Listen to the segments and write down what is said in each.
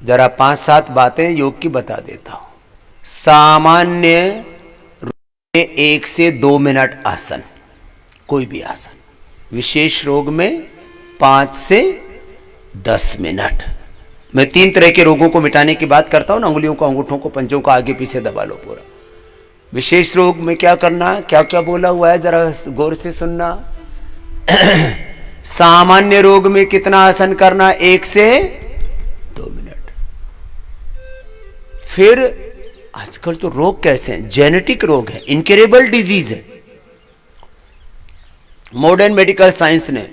जरा 5-7 बातें योग की बता देता हूं। सामान्य रूप में 1 से 2 मिनट आसन, कोई भी आसन। विशेष रोग में 5 से 10 मिनट। मैं 3 तरह के रोगों को मिटाने की बात करता हूं ना, उंगलियों को, अंगूठों को, पंजों को आगे पीछे दबा लो पूरा। विशेष रोग में क्या करना, क्या क्या बोला हुआ है जरा गौर से सुनना। सामान्य रोग में कितना आसन करना, 1 से 2 मिनट। फिर आजकल तो रोग कैसे हैं, जेनेटिक रोग है, इनक्यूरेबल डिजीज है। मॉडर्न मेडिकल साइंस ने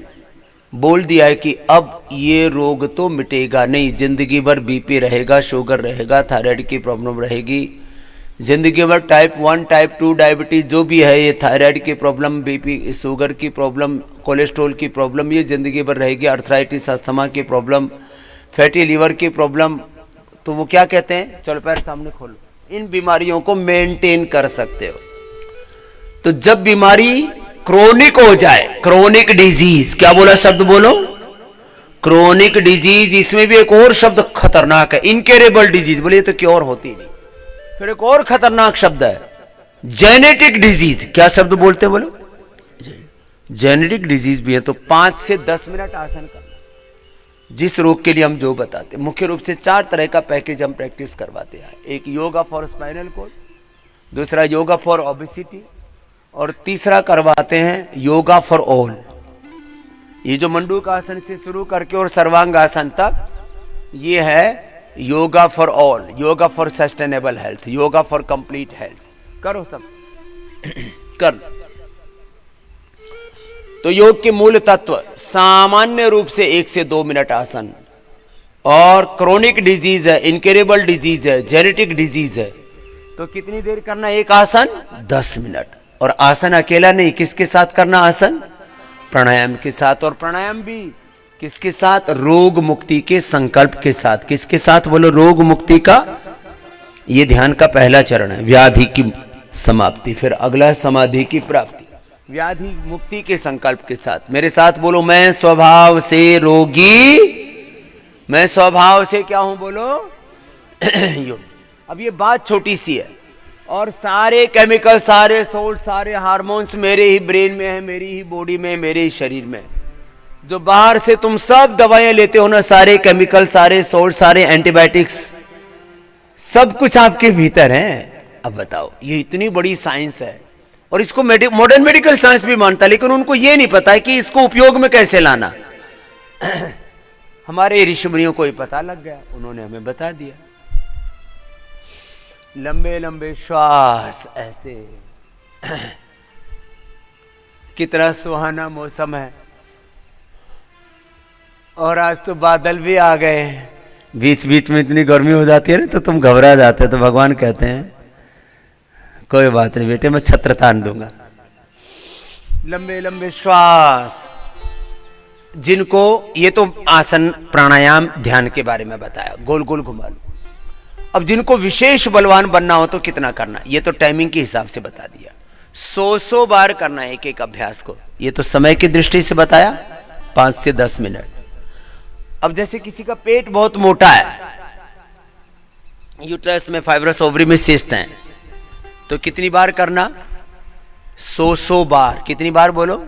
बोल दिया है कि अब ये रोग तो मिटेगा नहीं, जिंदगी भर बीपी रहेगा, शुगर रहेगा, थायराइड की प्रॉब्लम रहेगी, जिंदगी भर टाइप 1 टाइप 2 डायबिटीज जो भी है, ये थायराइड की प्रॉब्लम, बीपी शुगर की प्रॉब्लम, कोलेस्ट्रॉल की प्रॉब्लम, ये जिंदगी भर रहेगी। अर्थराइटिस, अस्थमा की प्रॉब्लम, फैटी लीवर की प्रॉब्लम। तो वो क्या कहते हैं, चलो पैर सामने खोलो, इन बीमारियों को मेंटेन कर सकते हो। तो जब बीमारी क्रोनिक हो जाए, क्रोनिक डिजीज, क्या बोला शब्द बोलो, क्रोनिक डिजीज, इसमें भी एक और शब्द खतरनाक है, इनक्यूरेबल डिजीज। बोलिए तो क्योर होती नहीं। फिर एक और खतरनाक शब्द है जेनेटिक डिजीज। क्या शब्द बोलते बोलो, जेनेटिक डिजीज भी है। तो 5 से 10 मिनट आसन करना, जिस रोग के लिए हम जो बताते हैं। मुख्य रूप से 4 तरह का पैकेज हम प्रैक्टिस करवाते हैं। एक योगा फॉर स्पाइनल कॉर्ड, दूसरा योगा फॉर ओबेसिटी, और तीसरा करवाते हैं योगा फॉर ऑल। ये जो मंडूक आसन से शुरू करके और सर्वांग आसन तक, ये है yoga for all, yoga for sustainable health, yoga for complete health. करो सब कर। तो योग के मूल तत्व सामान्य रूप से 1 से 2 मिनट आसन, और क्रोनिक डिजीज है, इनक्यूरेबल डिजीज है, जेनेटिक डिजीज है, तो कितनी देर करना एक आसन, 10 मिनट। और आसन अकेला नहीं, किसके साथ करना आसन, प्राणायाम के साथ। और प्राणायाम भी किसके साथ, रोग मुक्ति के संकल्प के साथ। किसके साथ बोलो, रोग मुक्ति का। यह ध्यान का पहला चरण है, व्याधि की समाप्ति। फिर अगला है समाधि की प्राप्ति, व्याधि मुक्ति के संकल्प के साथ। मेरे साथ बोलो, मैं स्वभाव से रोगी, मैं स्वभाव से क्या हूं बोलो, योग। अब ये बात छोटी सी है, और सारे केमिकल, सारे सोल्ट, सारे हार्मोन्स मेरे ही ब्रेन में है, मेरी ही बॉडी में, मेरे ही शरीर में। जो बाहर से तुम सब दवाएं लेते हो ना, सारे केमिकल, सारे सोल्ट, सारे एंटीबायोटिक्स, सब कुछ आपके भीतर है। अब बताओ, ये इतनी बड़ी साइंस है, और इसको मॉडर्न मेडिकल साइंस भी मानता है, लेकिन उनको ये नहीं पता है कि इसको उपयोग में कैसे लाना। हमारे ऋषि मुनियों को ही पता लग गया, उन्होंने हमें बता दिया। लंबे लंबे श्वास, ऐसे। कितना सुहाना मौसम है, और आज तो बादल भी आ गए। बीच बीच में इतनी गर्मी हो जाती है ना, तो तुम घबरा जाते हो। तो भगवान कहते हैं कोई बात नहीं बेटे, मैं छत्र तान दूंगा। लंबे लंबे श्वास, जिनको, ये तो आसन, प्राणायाम, ध्यान के बारे में बताया, गोल गोल घुमा लो। अब जिनको विशेष बलवान बनना हो तो कितना करना, ये तो टाइमिंग के हिसाब से बता दिया। 100 बार करना है एक एक अभ्यास को। ये तो समय की दृष्टि से बताया, 5 से 10 मिनट। अब जैसे किसी का पेट बहुत मोटा है, यूट्रस में फाइब्रस ओवरी में सिस्ट है, तो कितनी बार करना, 100 बार। कितनी बार बोलो,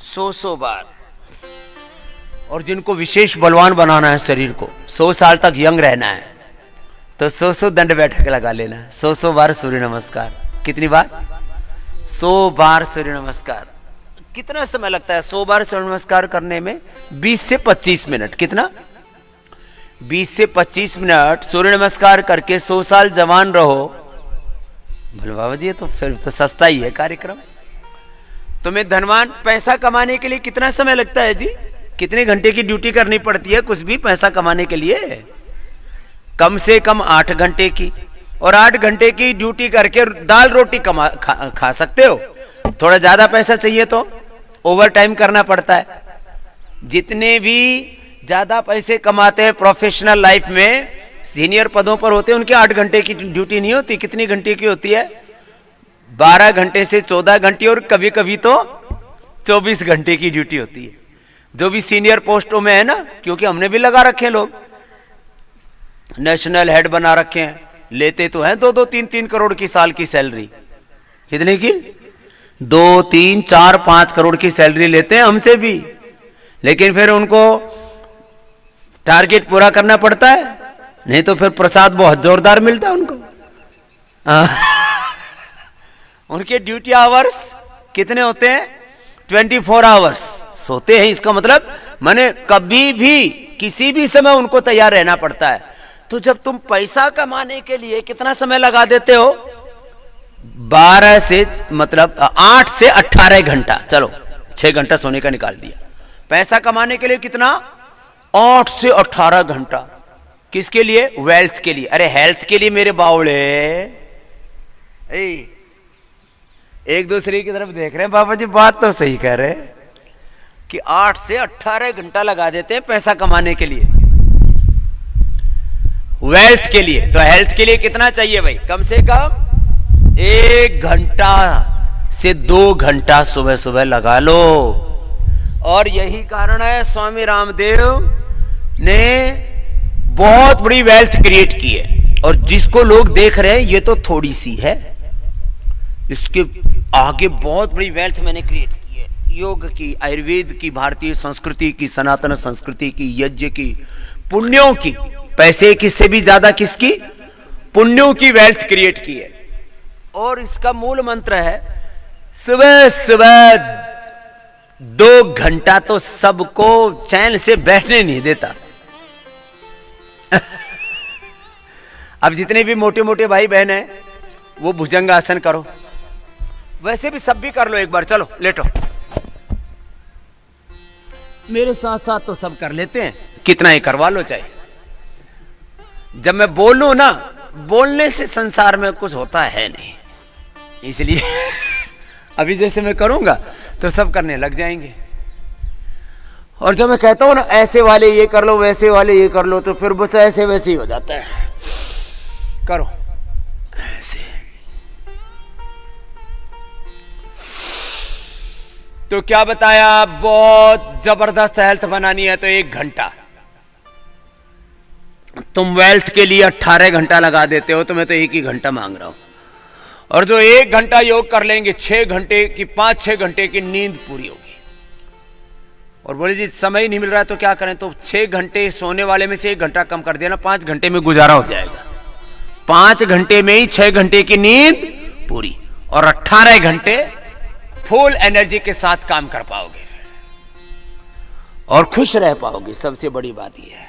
100 बार। और जिनको विशेष बलवान बनाना है शरीर को, 100 साल तक यंग रहना है, तो 100 दंड बैठक लगा लेना, 100 बार सूर्य नमस्कार। कितनी बार, 100 बार सूर्य नमस्कार। कितना समय लगता है 100 बार सूर्य नमस्कार करने में, 20 से 25 मिनट। कितना, 20 से 25 मिनट सूर्य नमस्कार करके 100 साल जवान रहो। बोले बाबा जी, ये तो फिर तो सस्ता ही है कार्यक्रम। तुम्हें धनवान, पैसा कमाने के लिए कितना समय लगता है जी, कितने घंटे की ड्यूटी करनी पड़ती है कुछ भी पैसा कमाने के लिए, कम से कम 8 घंटे की। और 8 घंटे की ड्यूटी करके दाल रोटी खा सकते हो। थोड़ा ज्यादा पैसा चाहिए तो ओवर टाइम करना पड़ता है। जितने भी ज्यादा पैसे कमाते हैं प्रोफेशनल लाइफ में, सीनियर पदों पर होते हैं, उनके 8 घंटे की ड्यूटी नहीं होती। कितनी घंटे की होती है, 12 घंटे से 14 घंटे, और कभी कभी तो 24 घंटे की ड्यूटी होती है। जो भी सीनियर पोस्टों में है ना, क्योंकि हमने भी लगा रखे लोग, नेशनल हेड बना रखे हैं, लेते तो हैं 2-2, 3-3 करोड़ की साल की सैलरी। कितने की? 2, 3, 4, 5 करोड़ की सैलरी लेते हैं हमसे भी, लेकिन फिर उनको टारगेट पूरा करना पड़ता है, नहीं तो फिर प्रसाद बहुत जोरदार मिलता है उनको। उनके ड्यूटी आवर्स कितने होते हैं? 24 आवर्स सोते हैं। इसका मतलब माने कभी भी किसी भी समय उनको तैयार रहना पड़ता है। तो जब तुम पैसा कमाने के लिए कितना समय लगा देते हो? 12 से मतलब 8 से 18 घंटा, चलो 6 घंटा सोने का निकाल दिया। पैसा कमाने के लिए कितना? 8 से 18 घंटा। किसके लिए? वेल्थ के लिए। अरे हेल्थ के लिए मेरे बावड़े, एक दूसरे की तरफ देख रहे हैं। बाबा जी बात तो सही कह रहे हैं कि 8 से 18 घंटा लगा देते हैं पैसा कमाने के लिए, वेल्थ के लिए। तो हेल्थ के लिए कितना चाहिए भाई? कम से कम 1 घंटा से 2 घंटा सुबह सुबह लगा लो। और यही कारण है स्वामी रामदेव ने बहुत बड़ी वेल्थ क्रिएट की है। और जिसको लोग देख रहे हैं ये तो थोड़ी सी है, इसके आगे बहुत बड़ी वेल्थ मैंने क्रिएट की है। योग की, आयुर्वेद की, भारतीय संस्कृति की, सनातन संस्कृति की, यज्ञ की, पुण्यों की, पैसे की से भी ज्यादा किसकी? पुण्यों की वेल्थ क्रिएट की है। और इसका मूल मंत्र है सुबह सुबह 2 घंटा तो सबको चैन से बैठने नहीं देता। अब जितने भी मोटे मोटे भाई बहन हैं वो भुजंग आसन करो, वैसे भी सब भी कर लो एक बार। चलो लेटो, मेरे साथ साथ तो सब कर लेते हैं, कितना ही करवा लो चाहे। जब मैं बोलूं ना, बोलने से संसार में कुछ होता है नहीं, इसलिए अभी जैसे मैं करूंगा तो सब करने लग जाएंगे। और जब मैं कहता हूं ना ऐसे वाले ये कर लो, वैसे वाले ये कर लो, तो फिर बस ऐसे वैसे ही हो जाता है। करो ऐसे। तो क्या बताया? बहुत जबरदस्त हेल्थ बनानी है तो 1 घंटा। तुम वेल्थ के लिए 18 घंटा लगा देते हो, तो मैं तो 1 ही घंटा मांग रहा हूं। और जो 1 घंटा योग कर लेंगे, 6 घंटे की, 5-6 घंटे की नींद पूरी होगी। और बोले जी समय ही नहीं मिल रहा है तो क्या करें? तो 6 घंटे सोने वाले में से 1 घंटा कम कर देना, 5 घंटे में गुजारा हो जाएगा। 5 घंटे में ही 6 घंटे की नींद पूरी, और 18 घंटे फुल एनर्जी के साथ काम कर पाओगे फिर, और खुश रह पाओगे। सबसे बड़ी बात यह है।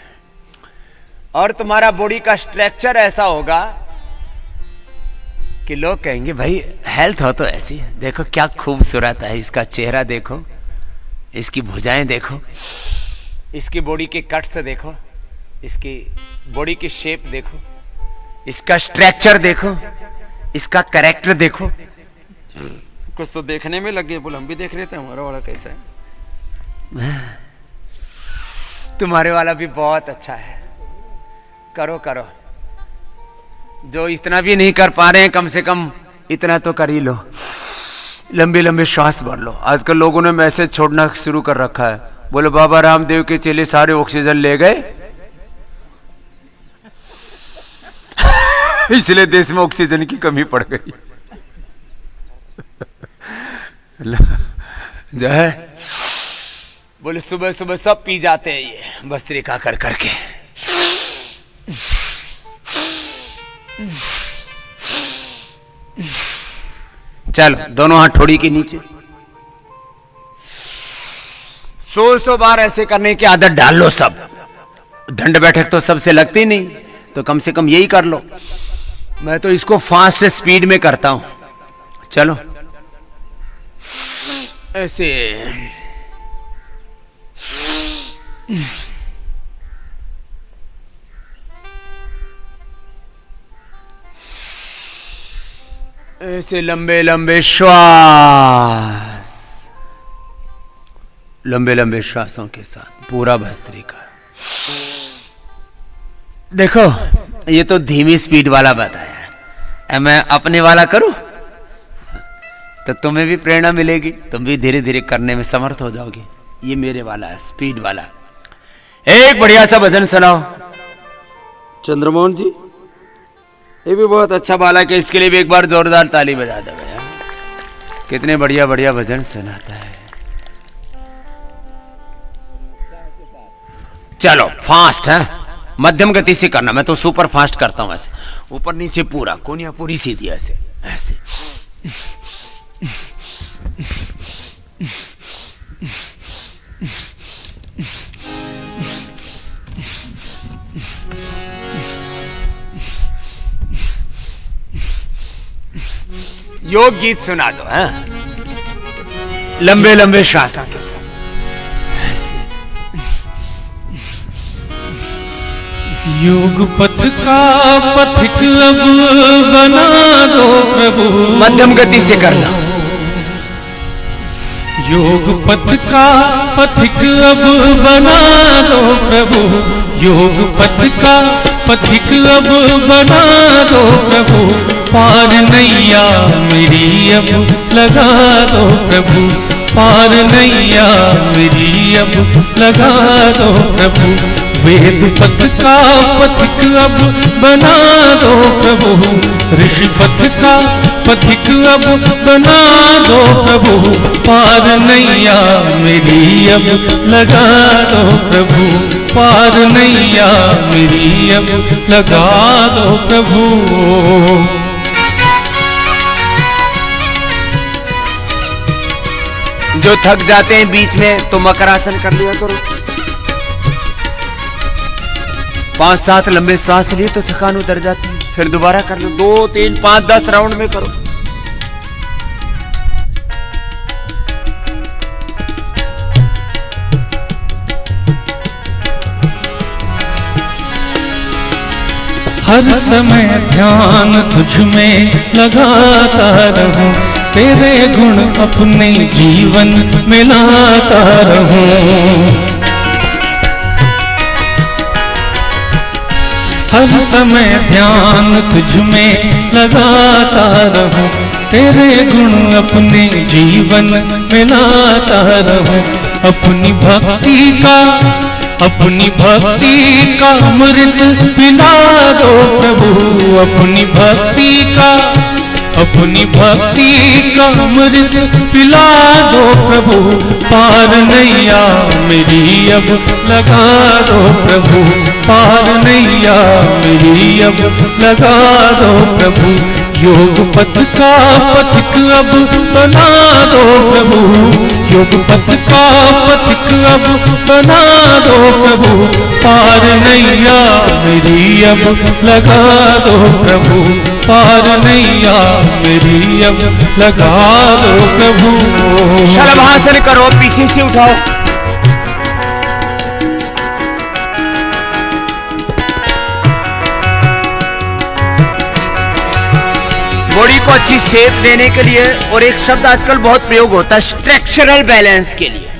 और तुम्हारा बॉडी का स्ट्रक्चर ऐसा होगा कि लोग कहेंगे भाई हेल्थ हो तो ऐसी, देखो क्या खूबसूरत है, इसका चेहरा देखो, इसकी भुजाएं देखो, इसकी बॉडी के कट्स देखो, इसकी बॉडी की शेप देखो, इसका स्ट्रक्चर देखो, इसका कैरेक्टर देखो। कुछ तो देखने में लगे, बोल हम भी देख रहे थे हमारा वाला कैसा है। तुम्हारे वाला भी बहुत अच्छा है। करो करो, जो इतना भी नहीं कर पा रहे हैं कम से कम इतना तो कर ही लो। लंबे लंबे श्वास भर लो। आजकल लोगों ने मैसेज छोड़ना शुरू कर रखा है, बोले बाबा रामदेव के चेले सारे ऑक्सीजन ले गए, इसलिए देश में ऑक्सीजन की कमी पड़ गई। जो है बोले सुबह सुबह सब पी जाते हैं ये भस्त्रिका कर करके। चलो दोनों हाथ ठोड़ी के नीचे। 100 बार ऐसे करने की आदत डाल लो सब। दंड बैठक तो सबसे लगती नहीं, तो कम से कम यही कर लो। मैं तो इसको फास्ट स्पीड में करता हूं। चलो ऐसे ऐसे लंबे लंबे श्वास, लंबे लंबे श्वासों के साथ पूरा भस्त्रिका। देखो ये तो धीमी स्पीड वाला बताया है, मैं अपने वाला करूं तो तुम्हें भी प्रेरणा मिलेगी, तुम भी धीरे धीरे करने में समर्थ हो जाओगे। ये मेरे वाला है स्पीड वाला। एक बढ़िया सा भजन सुनाओ। चंद्रमोहन जी, ये भी बहुत अच्छा बालक है, इसके लिए भी एक बार जोरदार ताली बजा दो भैया। कितने बढ़िया बढ़िया भजन सुनाता है। चलो फास्ट है, मध्यम गति से करना, मैं तो सुपर फास्ट करता हूं ऐसे, ऊपर नीचे पूरा, कोनिया पूरी सीधी ऐसे ऐसे। योग गीत सुना दो है, लंबे लंबे श्वासों के साथ ऐसे। योग पथ का पथिक अब बना दो प्रभु, मध्यम गति से करना। योग पथ का पथिक अब बना दो प्रभु, योग पथ का पथिक अब बना दो प्रभु, पार नैया मेरी अब लगा दो प्रभु, पार नैया मेरी अब लगा दो प्रभु, वेद पथ का पथिक अब बना दो प्रभु, ऋषि पथ का पथिक अब बना दो प्रभु, पार नैया मेरी अब लगा दो प्रभु, पार नैया मेरी अब लगा दो प्रभु। जो थक जाते हैं बीच में तो मकरासन कर लिया करो, 5-7 लंबे सांस लिए तो थकान उतर जाती है, फिर दोबारा कर लो, 2, 3, 5, 10 राउंड में करो। हर समय ध्यान तुझ में लगाता रहूं, तेरे गुण अपने जीवन में लाता रहूं, हर समय ध्यान तुझ में लगाता रहूं, तेरे गुण अपने जीवन में लाता रहूं, अपनी भक्ति का अमृत पिला दो प्रभु, अपनी भक्ति का अमृत पिला दो प्रभु, पार नैया मेरी अब लगा दो प्रभु, पार नैया मेरी अब लगा दो प्रभु, योग पथ का पथिक अब बना दो प्रभु, योग पथ का पथिक अब बना दो प्रभु, पार नैया मेरी अब लगा दो प्रभु, पार नैया मेरी अब लगा दो प्रभु। शलभासन करो, पीछे से उठाओ, बॉडी को अच्छी शेप देने के लिए, और एक शब्द आजकल बहुत प्रयोग होता है स्ट्रक्चरल बैलेंस के लिए,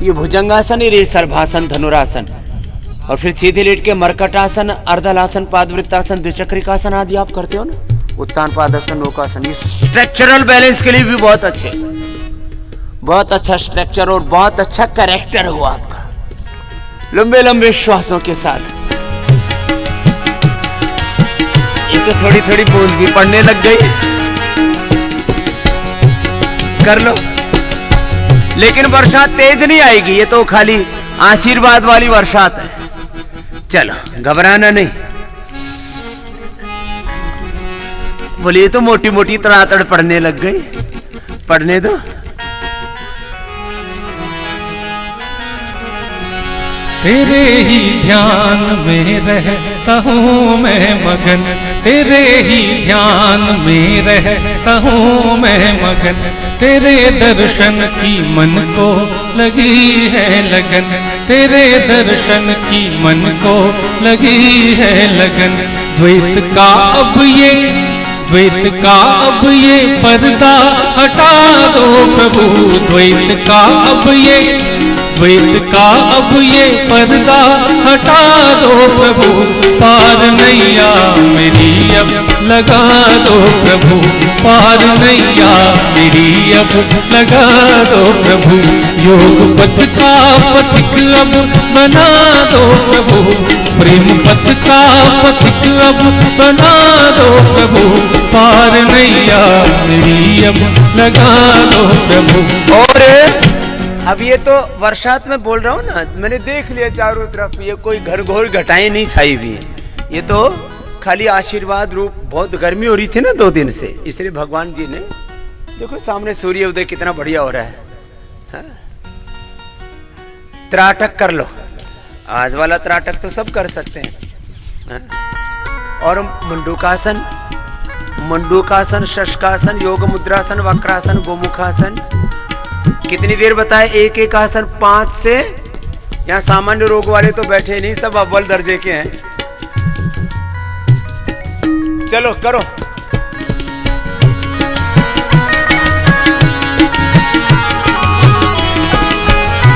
ये भुजंगासन, ये सर्वासन, धनुरासन, और फिर सीधे लेट के मरकटासन, अर्धलासन, पादवृत्तासन, द्विचक्रिकासन आदि आप करते हो ना, उत्तान पादासन, नौकासन, ये स्ट्रक्चरल बैलेंस के लिए भी बहुत अच्छे, बहुत अच्छा स्ट्रक्चर और बहुत अच्छा कैरेक्टर हो आपका, लंबे लंबे श्वासों के साथ। ये तो थोड़ी थोड़ी बूंद भी पड़ने लग गई, कर लो, लेकिन बरसात तेज नहीं आएगी, ये तो खाली आशीर्वाद वाली बरसात है। चलो घबराना नहीं, बोलिए तो मोटी मोटी तड़ातड़ पड़ने लग गई, पढ़ने दो। तेरे ही ध्यान में रहता हूँ मैं मगन, तेरे ही ध्यान में रहता हूँ मैं मगन, तेरे दर्शन की मन को लगी है लगन, तेरे दर्शन की मन को लगी है लगन, द्वैत का अब ये पर्दा हटा दो प्रभु, द्वैत का अब ये द्वैत का अब ये पर्दा हटा दो प्रभु, पार नैया मेरी अब लगा दो प्रभु, पार नैया मेरी अब लगा दो प्रभु, योग पथ का पथिक अब बना दो प्रभु, प्रेम पथ का पथिक अब बना दो प्रभु, पार नैया मेरी अब लगा दो प्रभु। और अब ये तो वर्षात में बोल रहा हूँ ना, मैंने देख लिया चारों तरफ, ये कोई घर घोर घटाएं नहीं छाई हुई है, ये तो खाली आशीर्वाद रूप। बहुत गर्मी हो रही थी ना 2 दिन से, इसलिए भगवान जी ने, देखो सामने सूर्य उदय कितना बढ़िया हो रहा है, हाँ? त्राटक कर लो, आज वाला त्राटक तो सब कर सकते हैं, हाँ? और मंडूकासन, मंडूकासन, शशकासन, योग मुद्रासन, वक्रासन, गोमुखासन, कितनी देर बताए? एक एक आसन 5 से। यहाँ सामान्य रोग वाले तो बैठे नहीं, सब अव्वल दर्जे के हैं। चलो करो।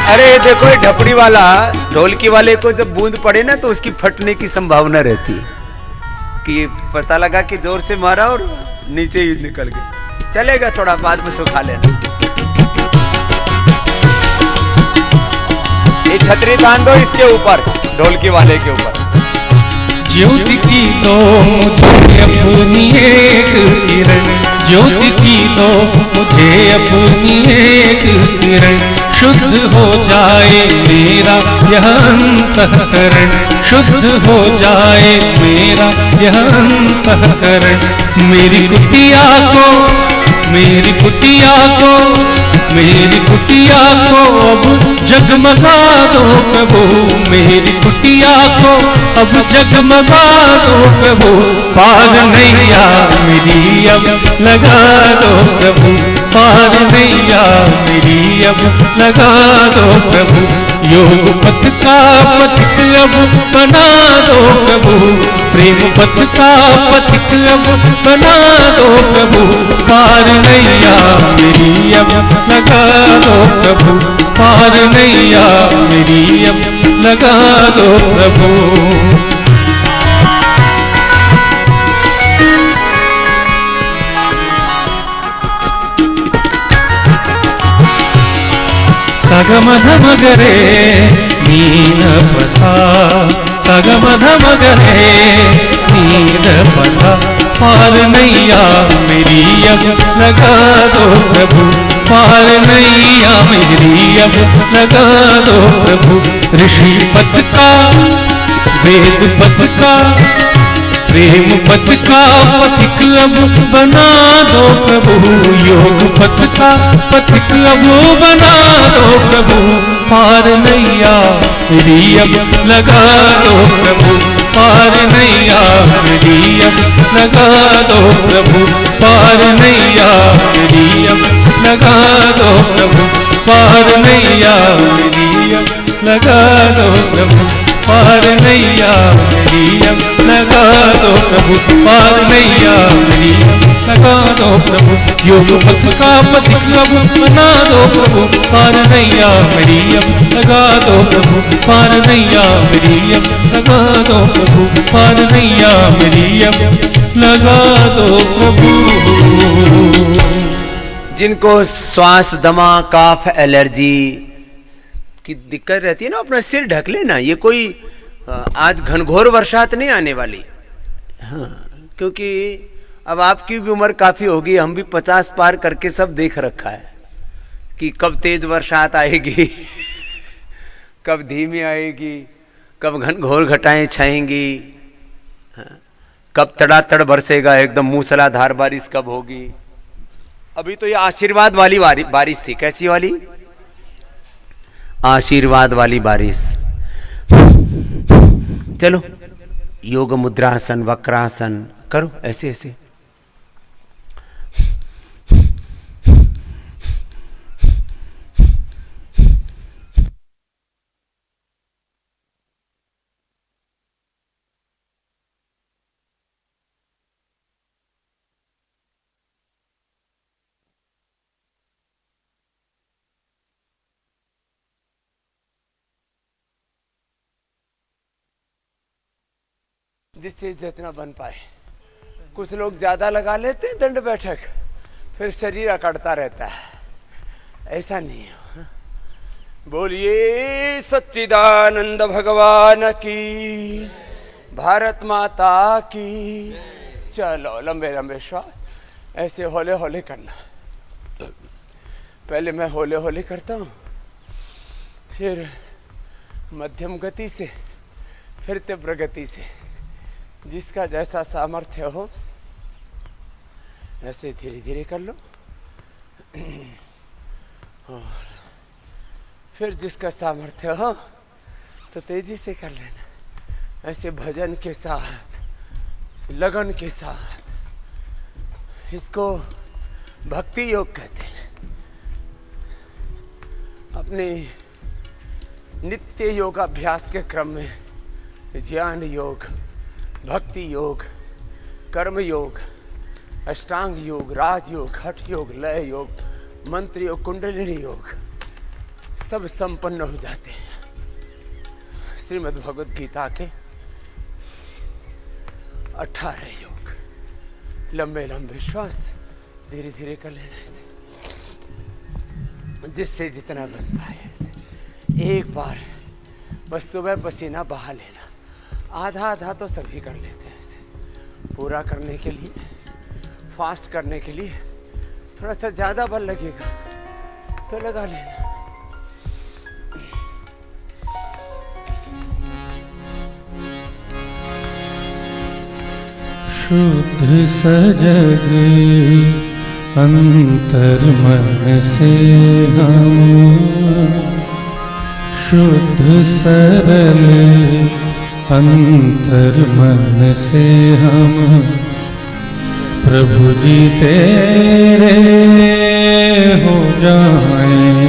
अरे देखो ये ढपड़ी वाला, ढोलकी वाले को जब बूंद पड़े ना तो उसकी फटने की संभावना रहती है, कि पता लगा कि जोर से मारा और नीचे ही निकल गया। चलेगा, थोड़ा बाद में सुखा लेना। ये छतरी बांध दो इसके ऊपर, ढोलकी वाले के ऊपर। ज्योति की दो मुझे अपनी एक किरण, ज्योति की दो मुझे अपनी एक किरण, शुद्ध हो जाए मेरा यह अंतःकरण, शुद्ध हो जाए मेरा यह अंतःकरण, मेरी कुटिया को, मेरी कुटिया को, मेरी कुटिया को अब जगमगा दो प्रभु, मेरी कुटिया को अब जगमगा दो प्रभु, पार नैया मेरी अब लगा दो प्रभु, पार नैया मेरी अब लगा दो प्रभु, योग पथ का पथिक अब बना दो प्रभु, प्रेम पथ का पथिक अब बना दो प्रभु, पार नैया मेरी अब लगा दो प्रभु, पार नैया मेरी अब लगा दो प्रभु। सगमधमगरे नीन पसा, सगमधमगरे नीन पसा, पार नैया मेरी अब लगा दो प्रभु, पार नैया मेरी अब लगा दो प्रभु, ऋषि पथ का, वेद पथ का, प्रेम पथ का पथिक अब बना दो प्रभु, योग पथ का पथिक अब बना दो प्रभु, पार नैया मेरी अब लगा दो प्रभु, पार नैया मेरी अब लगा दो प्रभु, पार नैया मेरी अब लगा दो प्रभु, पार नैया मेरी अब लगा दो प्रभु, पार नैया मेरी अब लगा दो प्रभु, पार नैया मेरी अब लगा दो प्रभु, योग पथ का पथिक अब बना दो प्रभु, पार नैया मेरी अब लगा दो प्रभु, पार नैया मेरी अब लगा दो प्रभु, पार नैया मेरी अब लगा दो प्रभु। जिनको श्वास, दमा, काफ, एलर्जी की दिक्कत रहती है ना, अपना सिर ढक लेना। ये कोई आज घनघोर बरसात नहीं आने वाली, हाँ, क्योंकि अब आपकी भी उम्र काफी होगी, हम भी 50 पार करके सब देख रखा है कि कब तेज बरसात आएगी कब धीमी आएगी, कब घनघोर घटाएं छाएंगी, हाँ, कब तड़ातड़ बरसेगा एकदम मूसलाधार बारिश कब होगी। अभी तो ये आशीर्वाद वाली बारिश थी। कैसी वाली? आशीर्वाद वाली बारिश। चलो योग मुद्रासन, वक्रासन करो, ऐसे ऐसे। जिससे जितना बन पाए। कुछ लोग ज्यादा लगा लेते हैं दंड बैठक, फिर शरीर अकड़ता रहता है, ऐसा नहीं है। बोलिए सच्चिदानंद भगवान की, भारत माता की। चलो लंबे लंबे श्वास, ऐसे हौले हौले करना। पहले मैं हौले हौले करता हूँ, फिर मध्यम गति से, फिर तीव्र गति से। जिसका जैसा सामर्थ्य हो ऐसे धीरे धीरे कर लो, और फिर जिसका सामर्थ्य हो तो तेजी से कर लेना। ऐसे भजन के साथ, लगन के साथ। इसको भक्ति योग कहते हैं। अपने नित्य योगाभ्यास के क्रम में ज्ञान योग, भक्ति योग, कर्म योग, अष्टांग योग, राज योग, हठ योग, लय योग, मंत्र योग, कुंडलिनी योग सब संपन्न हो जाते हैं। श्रीमद् भगवद गीता के 18 योग। लंबे लंबे श्वास धीरे धीरे कर लेना ऐसे, जिससे जितना बन पाए ऐसे। एक बार बस सुबह पसीना बहा लेना। आधा आधा तो सभी कर लेते हैं ऐसे। पूरा करने के लिए, फास्ट करने के लिए थोड़ा सा ज़्यादा बल लगेगा तो लगा लेना। शुद्ध सजग अंतर मन से हम, शुद्ध सरल अंतर मन से हम, प्रभु जी तेरे हो जाएं।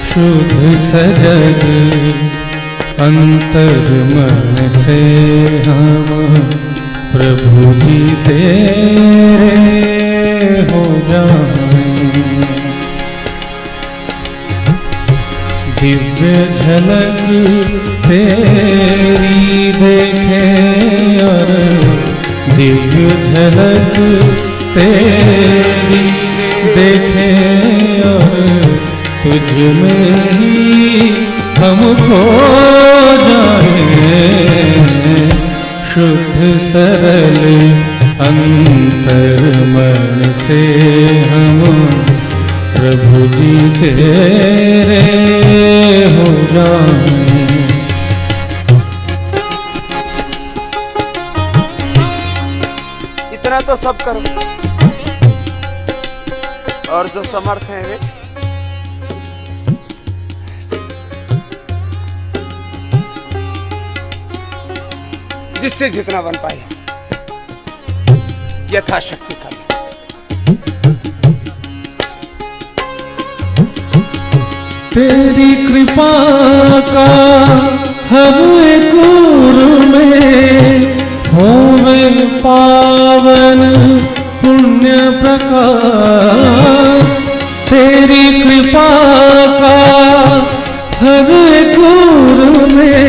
शुद्ध सजग अंतर मन से हम, प्रभु जी तेरे हो जाएं। दिव्य झलक तेरी देखें और दिव्य झलक तेरी देखें और तुझ में ही हम खो जाएं। शुद्ध सरल अंतर मन से हम, प्रभु जी तेरे हो जाएं। इतना तो सब करो, और जो समर्थ हैं वे जिससे जितना बन पाए यथाशक्ति कर। तेरी कृपा का हर एक में होवे पावन पुण्य प्रकाश। तेरी कृपा का हर एक में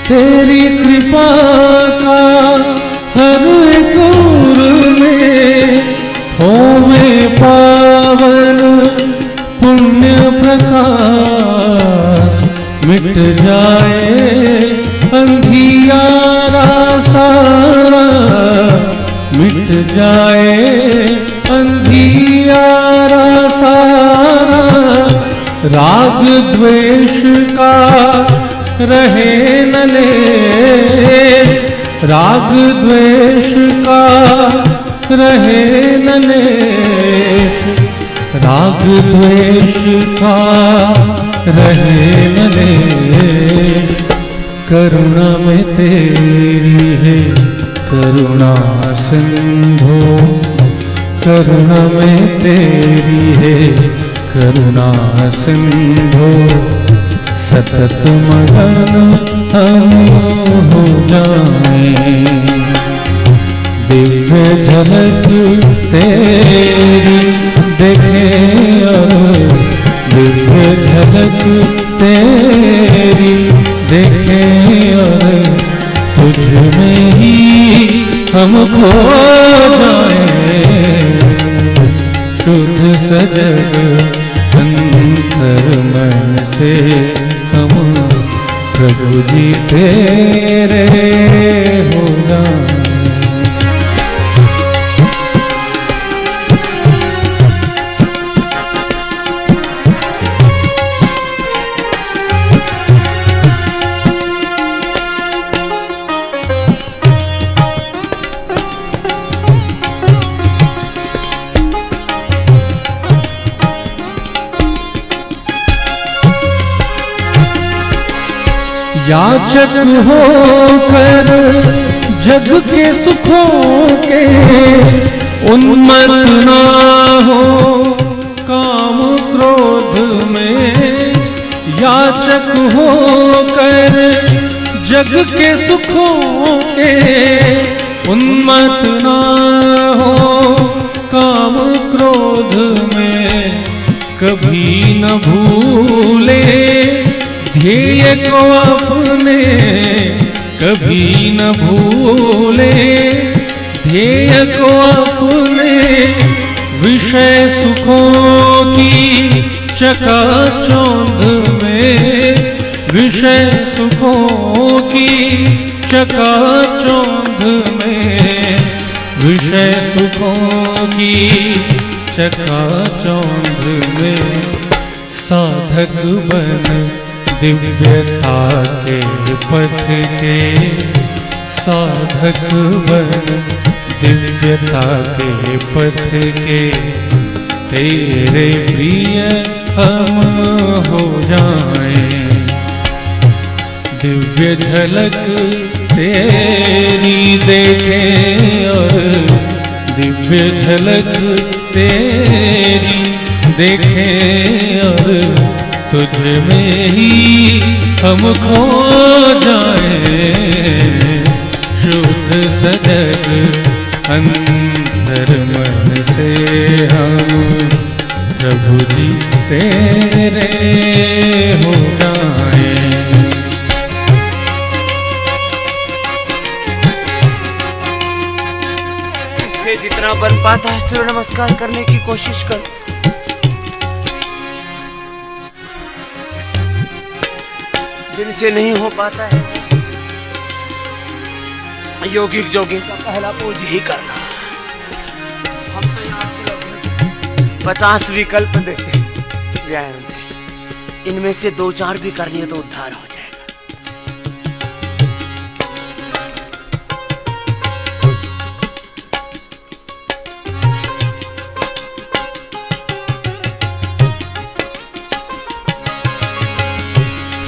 तेरी कृपा का हर एक में होवे पावन पुण्य प्रकाश। मिट जाए अंधियारा सारा, मिट जाए अंधियारा सारा। राग द्वेष का रहे न लेश, राग द्वेष का रहे न लेश। राग द्वेष का रहे न लेश। करुणा में तेरी है करुणा सिंधु, करुणा में तेरी है करुणा सिंधु। सतत मगन हम हो जाएं। दिव्य झलक तेरी देखें और दिव्य झलक तेरी देखें और तुझ में ही हम खो जाएं। शुद्ध सजग अंतर मन से हम प्रभु जी तेरे हो जाएं। याचक होकर जग के सुखों के उन्मत्त ना हो काम क्रोध में। याचक होकर जग के सुखों के उन्मत्त ना हो काम क्रोध में। कभी न भूले ध्येय को अपने, कभी न भूले ध्येय को अपने। विषय सुखों की चकाचौंध में, विषय सुखों की चकाचौंध में। विषय सुखों की चकाचौंध में। साधक बन दिव्यता के पथ के, साधक बन दिव्यता के पथ के। तेरे प्रिय हम हो जाएं। दिव्य झलक तेरी देखें और दिव्य झलक तेरी देखें और तुझ में ही हम खो जाएं। शुद्ध सजग अंतर मन से हम प्रभु जी तेरे हो जाएं। इससे जितना बन पाता है सूर्य नमस्कार करने की कोशिश कर। जिनसे नहीं हो पाता है यौगिक जोगिक का पहला पूज ही करना। हम तो यहाँ 50 विकल्प देते व्यायाम के, इनमें से 2-4 भी कर लिए तो उद्धार हो जाएगा।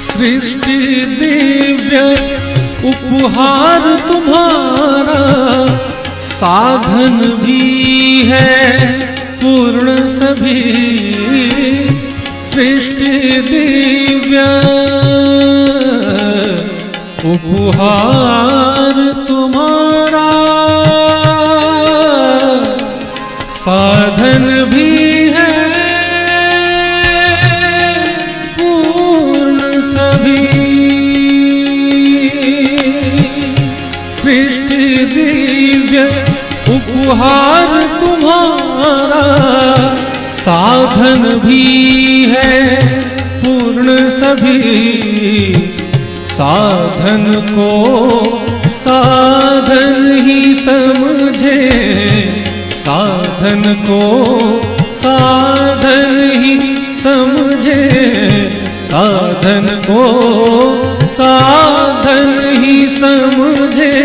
सृष्टि दिव्य उपहार तुम्हारा, साधन भी है पूर्ण सभी। सृष्टि दिव्य उपहार तुम्हारा, साधन भी है पूर्ण सभी। सृष्टि दिव्य उपहार तुम्हारा, साधन भी है पूर्ण सभी। साधन को साधन ही समझे, साधन को साधन ही समझे। साधन को साधन ही समझे,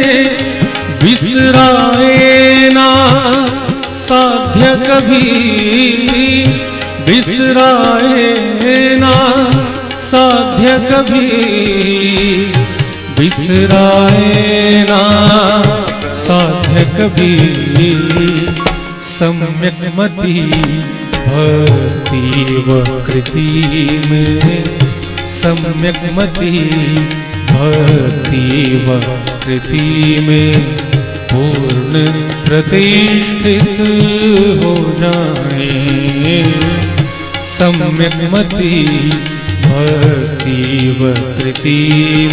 बिसराए ना साध्य कभी। बिसराए ना साध्य कभी, बिसराए ना साध्य कभी। सम्यक मति भक्ति व कृति में, सम्यक मति भक्ति व कृति में पूर्ण प्रतिष्ठित हो जाए। सम्यक मति भक्ति वकृति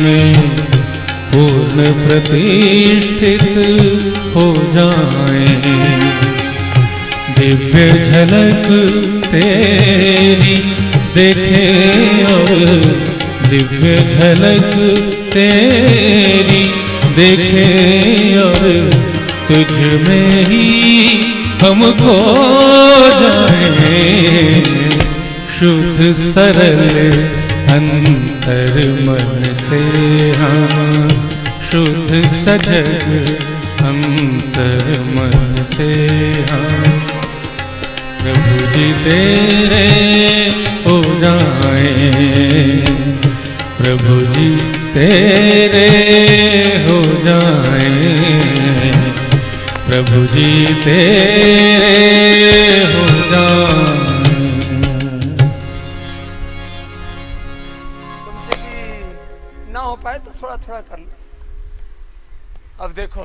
में पूर्ण प्रतिष्ठित हो जाए। दिव्य झलक तेरी देखे और दिव्य झलक तेरी देखे और तुझ में ही हमको जाए। शुद्ध सरल अंतर मन से हम शुद्ध सजग अंतर मन से हम प्रभु जी तेरे हो जाए। प्रभु जी तेरे हो जाए। प्रभु जी तेरे हो जाए। तुमसे कि ना हो पाए तो थोड़ा थोड़ा कर लो। अब देखो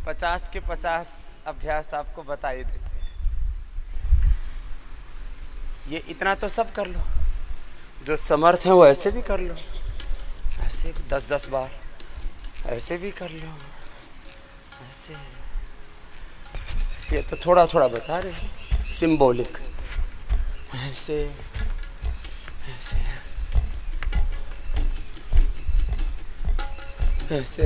50 के 50 अभ्यास आपको बता ही देते हैं। ये इतना तो सब कर लो, जो समर्थ है वो ऐसे भी कर लो, ऐसे 10-10 बार ऐसे भी कर लो, ऐसे। ये तो थोड़ा थोड़ा बता रहे हैं, सिंबॉलिक। ऐसे ऐसे ऐसे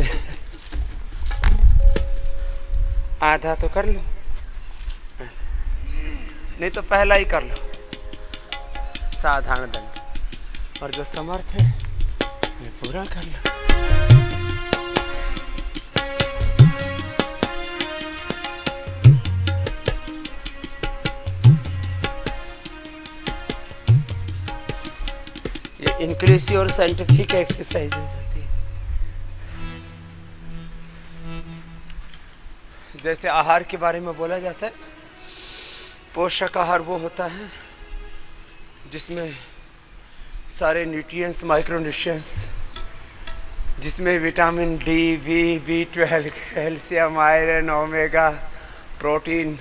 आधा तो कर लो, नहीं तो पहला ही कर लो, साधारण दंड। और जो समर्थ है वे पूरा कर लो। ये इंक्लूसिव और साइंटिफिक एक्सरसाइजेज होती है। जैसे आहार के बारे में बोला जाता है, पोषक आहार वो होता है जिसमें सारे न्यूट्रिएंट्स, माइक्रोन्यूट्रिएंट्स, जिसमें vitamin D, B12, calcium, iron, omega, protein,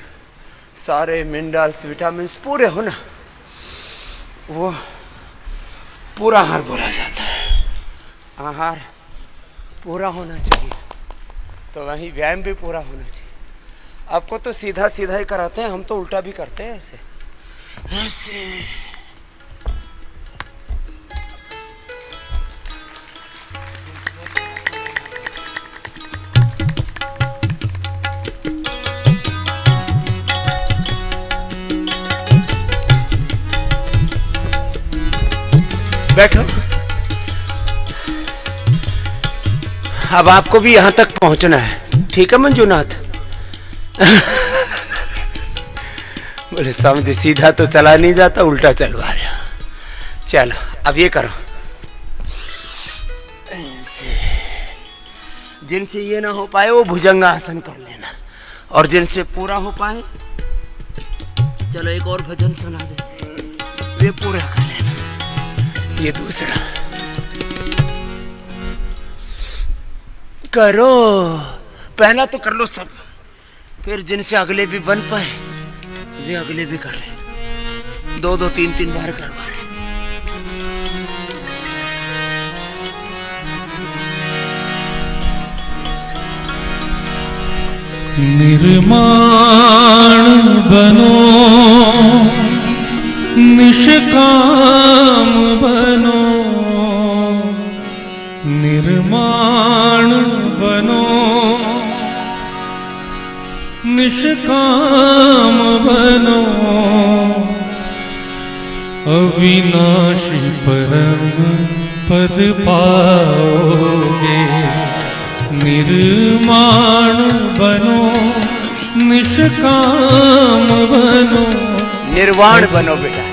सारे मिनरल्स, विटामिन्स पूरे हो ना, वो पूरा आहार बोला जाता है। आहार पूरा होना चाहिए, तो वहीं व्यायाम भी पूरा होना चाहिए। आपको तो सीधा सीधा ही कराते हैं, हम तो उल्टा भी करते हैं, ऐसे ऐसे। बैठो। अब आपको भी यहां तक पहुंचना है, ठीक है मंजूनाथ? बोले समझ, सीधा तो चला नहीं जाता, उल्टा चलवा रहे हो। चलो अब ये करो, जिनसे ये ना हो पाए वो भुजंगासन कर लेना, और जिनसे पूरा हो पाए, चलो एक और भजन सुना दे, ये पूरा कर लेना। ये दूसरा करो, पहला तो कर लो सब, फिर जिनसे अगले भी बन पाए वे अगले भी कर लेना। 2-2, 3-3 बार करवा रहे। निर्माण बनो, निष्काम बनो, निर्माण बनो, निष्काम बनो, अविनाशी परम पद पाओगे। निर्माण बनो, निष्काम बनो, निर्वाण बनो बेटा,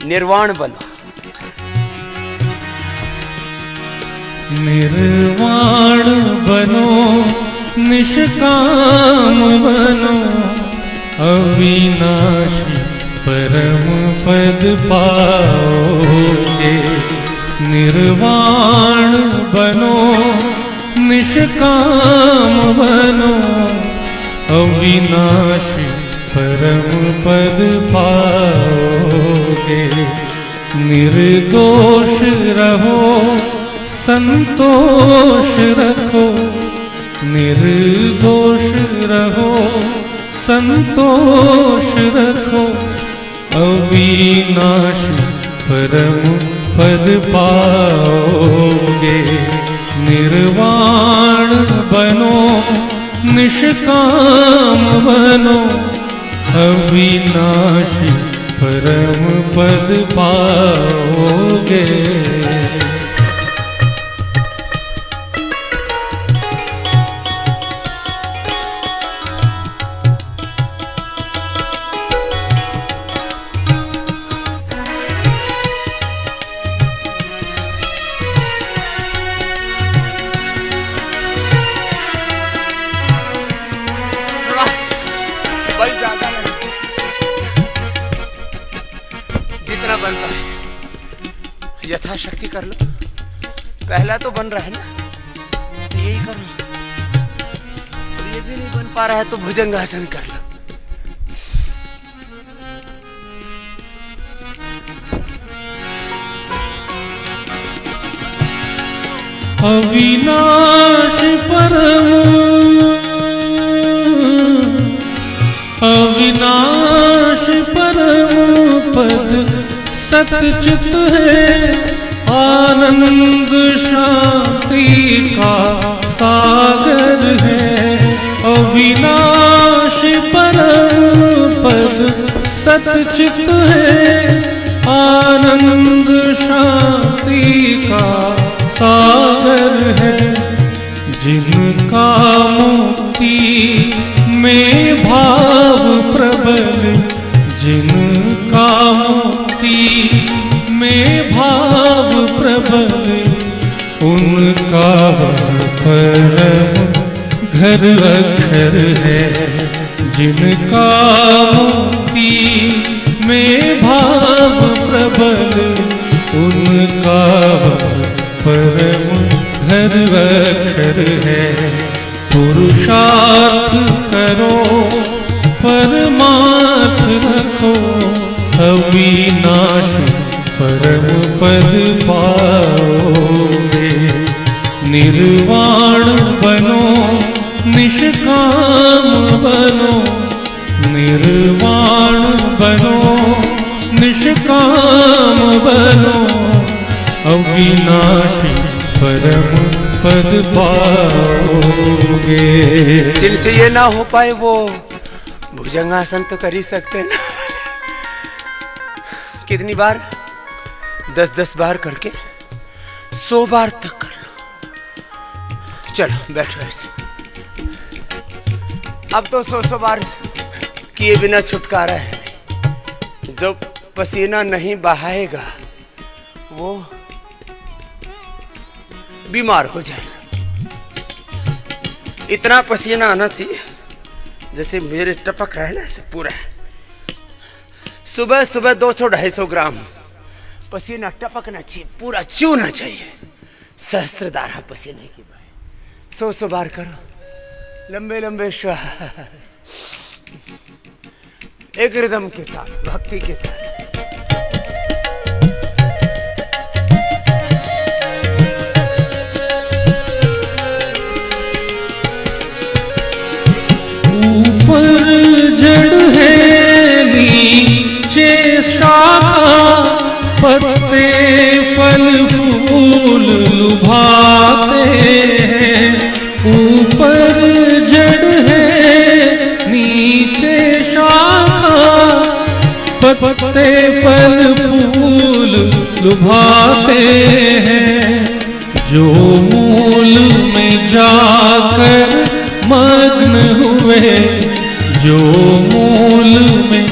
निर्वाण बनो। निर्वाण बनो, निष्काम बनो, अविनाशी परम पद पाओगे। निर्वाण बनो, निष्काम बनो, अविनाशी परम पद पाओगे। पाओगे। निर्दोष रहो संतोष रखो, निर्दोष रहो संतोष रखो, अविनाशी परम पद पाओगे। निर्वाण बनो निष्काम बनो, अविनाशी परम पद पाओगे। जितना बनता है यथाशक्ति कर लो। पहला तो बन रहा है ना, तो यही करो। और ये भी नहीं बन पा रहा है तो भुजंगासन कर लो। अविनाशी परम अविनाशी परम पद सतचित है, आनंद शांति का सागर है। अविनाशी परम पद सतचित है, आनंद शांति का सागर है। जिनका मुक्ति में भाव प्रबल, जिनका मुक्ति में भाव प्रबल, उनका परम घर अक्षर है। जिनका मुक्ति में भाव प्रबल, उनका परम घर अक्षर है। पुरुषार्थ करो परमार्थ रखो, अविनाशी परम पद पाओगे। निर्वाण बनो निष्काम बनो, निर्वाण बनो निष्काम बनो, अविनाशी परम पद पाओगे। जिनसे ये ना हो पाए वो भुजंगासन तो कर ही सकते हैं ना। कितनी बार? 10-10 बार करके 100 बार तक कर लो। चलो बैठो ऐसे। अब तो 100 बार किए बिना छुटकारा है नहीं। जो पसीना नहीं बहाएगा वो बीमार हो जाएगा। इतना पसीना आना चाहिए जैसे मेरे टपक रहा है ना, से पूरा सुबह सुबह 200-250 ग्राम पसीना टपकना चाहिए, पूरा चूना चाहिए। सहस्रधारा पसीने की बात। 100 बार करो, लंबे लंबे श्वास, एक रिदम के साथ, भक्ति के साथ। ऊपर जड़ है नीचे शाखा, पत्ते फल फूल लुभाते हैं। ऊपर जड़ है नीचे शाखा, पत्ते फल फूल लुभाते हैं। जो मूल में जाकर मग्न हुए, जो मूल में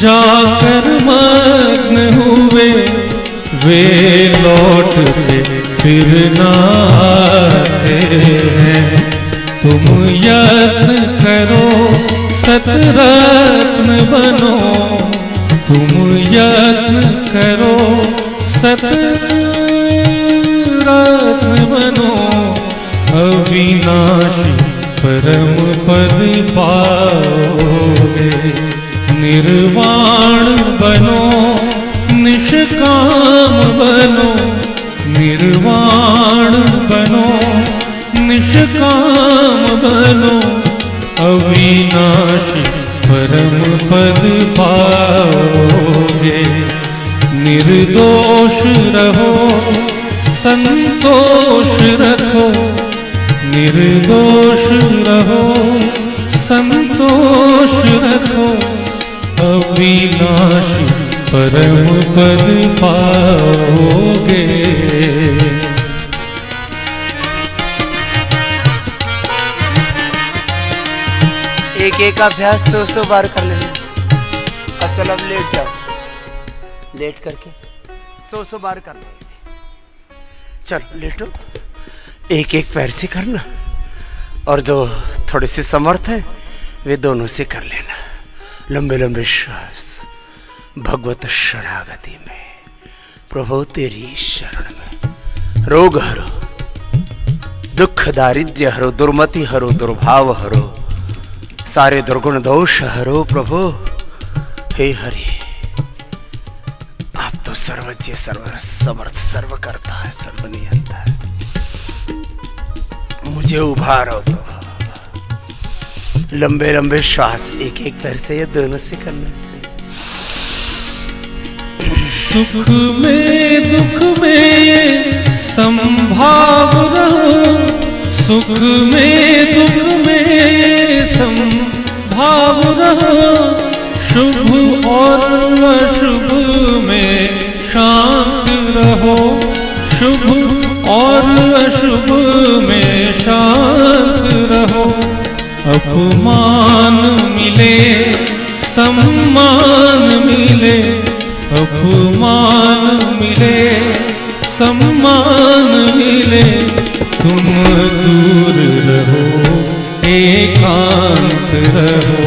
जाकर मग्न हुए, वे लौट के फिर ना आते हैं। तुम यत्न करो सतरत्न बनो, तुम यत्न करो सतरत्न बनो, अविनाशी परम पद पाओगे। निर्वाण बनो निष्काम बनो, निर्वाण बनो, निष्काम बनो, अविनाशी परम पद पाओगे। निर्दोष रहो, संतोष रखो, निर्दोष रहो, संतोष रखो, अविनाशी परम पद पाओगे। एक एक अभ्यास 100 बार कर लेना। अब चलो अब लेट जाओ, लेट करके 100 बार कर लो। चलो लेटो, एक एक पैर से करना, और जो थोड़े से समर्थ है वे दोनों से कर लेना। लंबे लंबे श्वास भगवत शरणागति में, प्रभु तेरी शरण में। रोग हरो, दुख दारिद्र्य हरो, दुर्मति हरो, दुर्भाव हरो, सारे दुर्गुण दोष हरो प्रभु। हे हरि, आप तो सर्वज्ञ, सर्व समर्थ, सर्व करता है, सर्वनियंता है। मुझे उभारो प्रभु। लंबे लंबे श्वास एक एक पैर से या दोनों से करने से। सुख में दुख में संभाव रहो, सुख में दुख में संभाव रहो, शुभ और अशुभ में शांत रहो, शुभ और अशुभ में शांत रहो। अपमान मिले सम्मान मिले, अपमान मिले सम्मान मिले, तुम दूर रहो, एकांत रहो।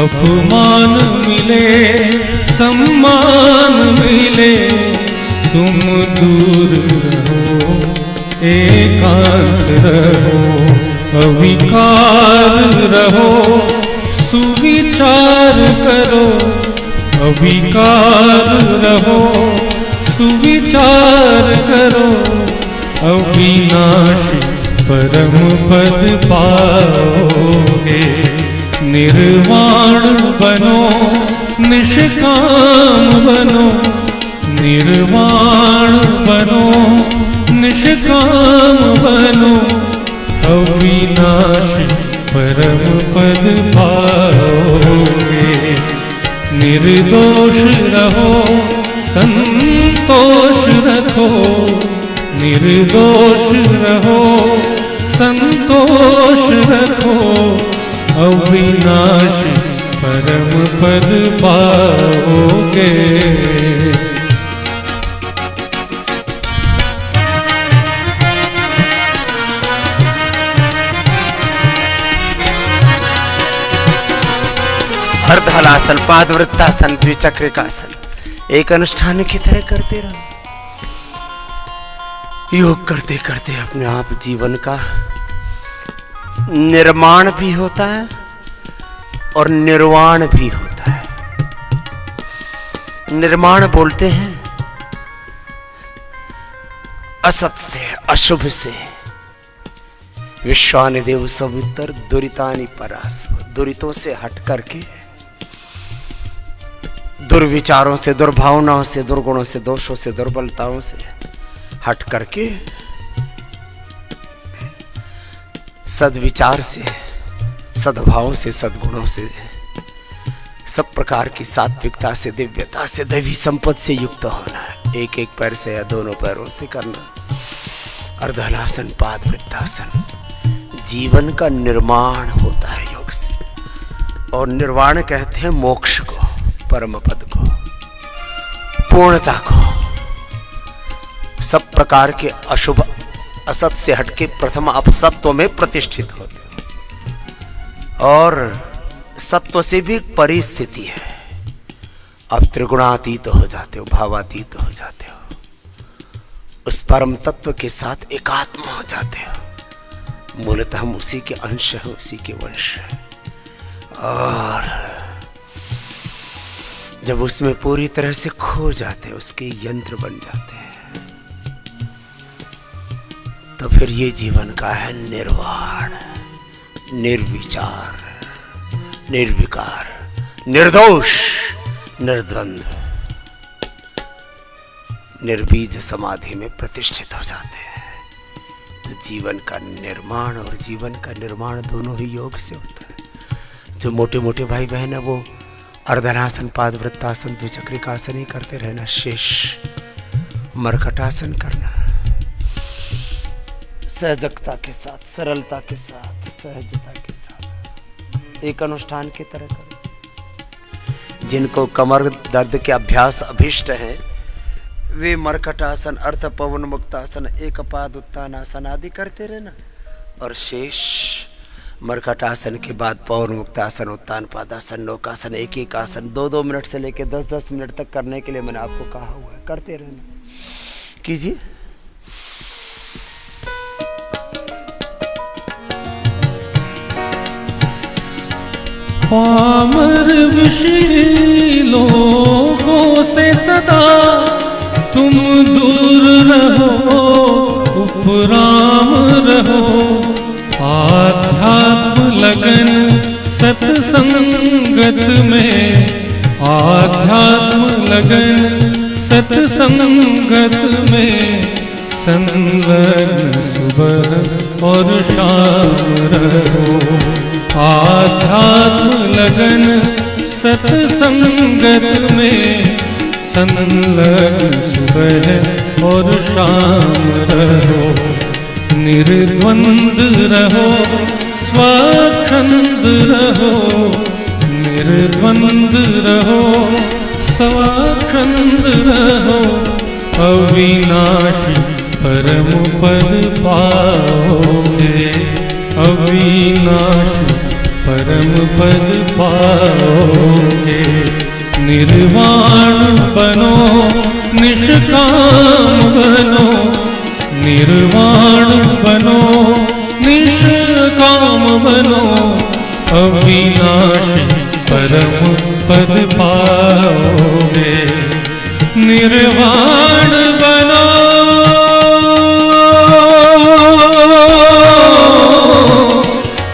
अपमान मिले सम्मान मिले, तुम दूर रहो, एकांत रहो। अविकार रहो, सुविचार करो, अविकार रहो, सुविचार करो, अविनाशी परम पद पाओगे। निर्वाण बनो, निष्काम बनो, निर्वाण बनो, निष्काम बनो, अविनाशी परम पद पाओगे। निर्दोष रहो, संतोष रखो, निर्दोष रहो, संतोष रखो, अविनाशी परम पद पाओगे। अर्धहलासन, पादवृत्तासन, द्विचक्रिकासन एक अनुष्ठान की तरह करते रहो। योग करते करते अपने आप जीवन का निर्माण भी होता है और निर्वाण भी होता है। निर्माण बोलते हैं असत से, अशुभ से। विश्वानिदेव सवितर दुरितानि परास्व, दुरितों से हट करके, दुर्विचारों से, दुर्भावनाओं से, दुर्गुणों से, दोषों से, दुर्बलताओं से हट करके सद्विचार से, सद्भावों से, सद्गुणों से, सब प्रकार की सात्विकता से, दिव्यता से, दैवी संपत्ति से युक्त होना है। एक एक पैर से या दोनों पैरों से करना। अर्धहलासन, पादवृत्तासन, जीवन का निर्माण होता है योग से। और निर्वाण कहते हैं मोक्ष को, परम पद को, पूर्णता को। सब प्रकार के अशुभ असत से हटके प्रथम आप सत्व में प्रतिष्ठित होते हो, और सत्व से भी परिस्थिति है। आप त्रिगुणातीत हो जाते हो, भावातीत हो जाते हो, उस परम तत्व के साथ एकात्म हो जाते हो। मूलतः हम उसी के अंश हैं, उसी के वंश हैं। और जब उसमें पूरी तरह से खो जाते, उसके यंत्र बन जाते हैं, तो फिर ये जीवन का है निर्वाण, निर्विचार, निर्विकार, निर्दोष, निर्द्वंद्व, निर्बीज समाधि में प्रतिष्ठित हो जाते हैं। तो जीवन का निर्माण और जीवन का निर्माण दोनों ही योग से होता है। जो मोटे मोटे भाई बहन है वो अर्धनासन, पादवृत्तासन, द्विचक्रिकासन ही करते रहना, शेष मरकटासन करना, सहजता के साथ, सरलता के साथ, सहजता के साथ, एक अनुष्ठान की तरह करो। जिनको कमर दर्द के अभ्यास अभिष्ट हैं वे मरकटासन, अर्थ पवन मुक्तासन, एक पाद उत्तानासन आदि करते रहना, और शेष मरकटासन के बाद पवन मुक्तासन, उत्तान पादासन, नौकासन, एक एक आसन 2-2 मिनट से लेकर 10-10 मिनट तक करने के लिए मैंने आपको कहा हुआ है, करते रहना, कीजिए। पामर विषयी लोगों से सदा तुम दूर रहो, उपराम रहो, आध्यात्म लगन सत्संगत में, आध्यात्म लगन सत्संगत में, संलग्न सुबह और शाम रहो, आध्यात्म लगन सत्संगत में, संलग्न सुबह और शाम रहो, निर्द्वंद रहो, स्वच्छंद रहो, निर्द्वंद रहो, स्वच्छंद रहो, अविनाशी परम पद पाओगे, अविनाशी परम पद पाओगे, निर्वाण बनो, निष्काम बनो, निर्वाण बनो, निष्काम बनो, अविनाशी परम पद पाओगे, निर्वाण बनो,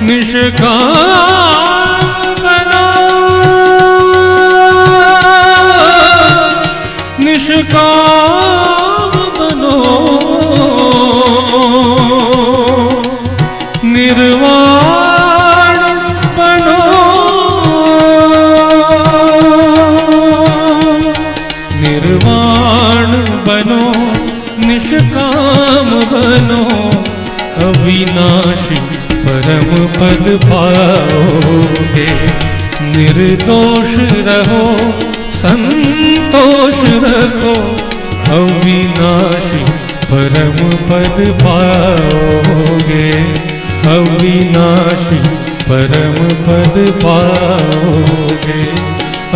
निष्काम निष्काम बनो, निर्वाण बनो, निर्वाण बनो, निष्काम बनो, अविनाशी परम पद पाओगे, निर्दोष रहो, संतोष रखो, अविनाशी परम पद पाओगे, अविनाशी परम पद पाओगे,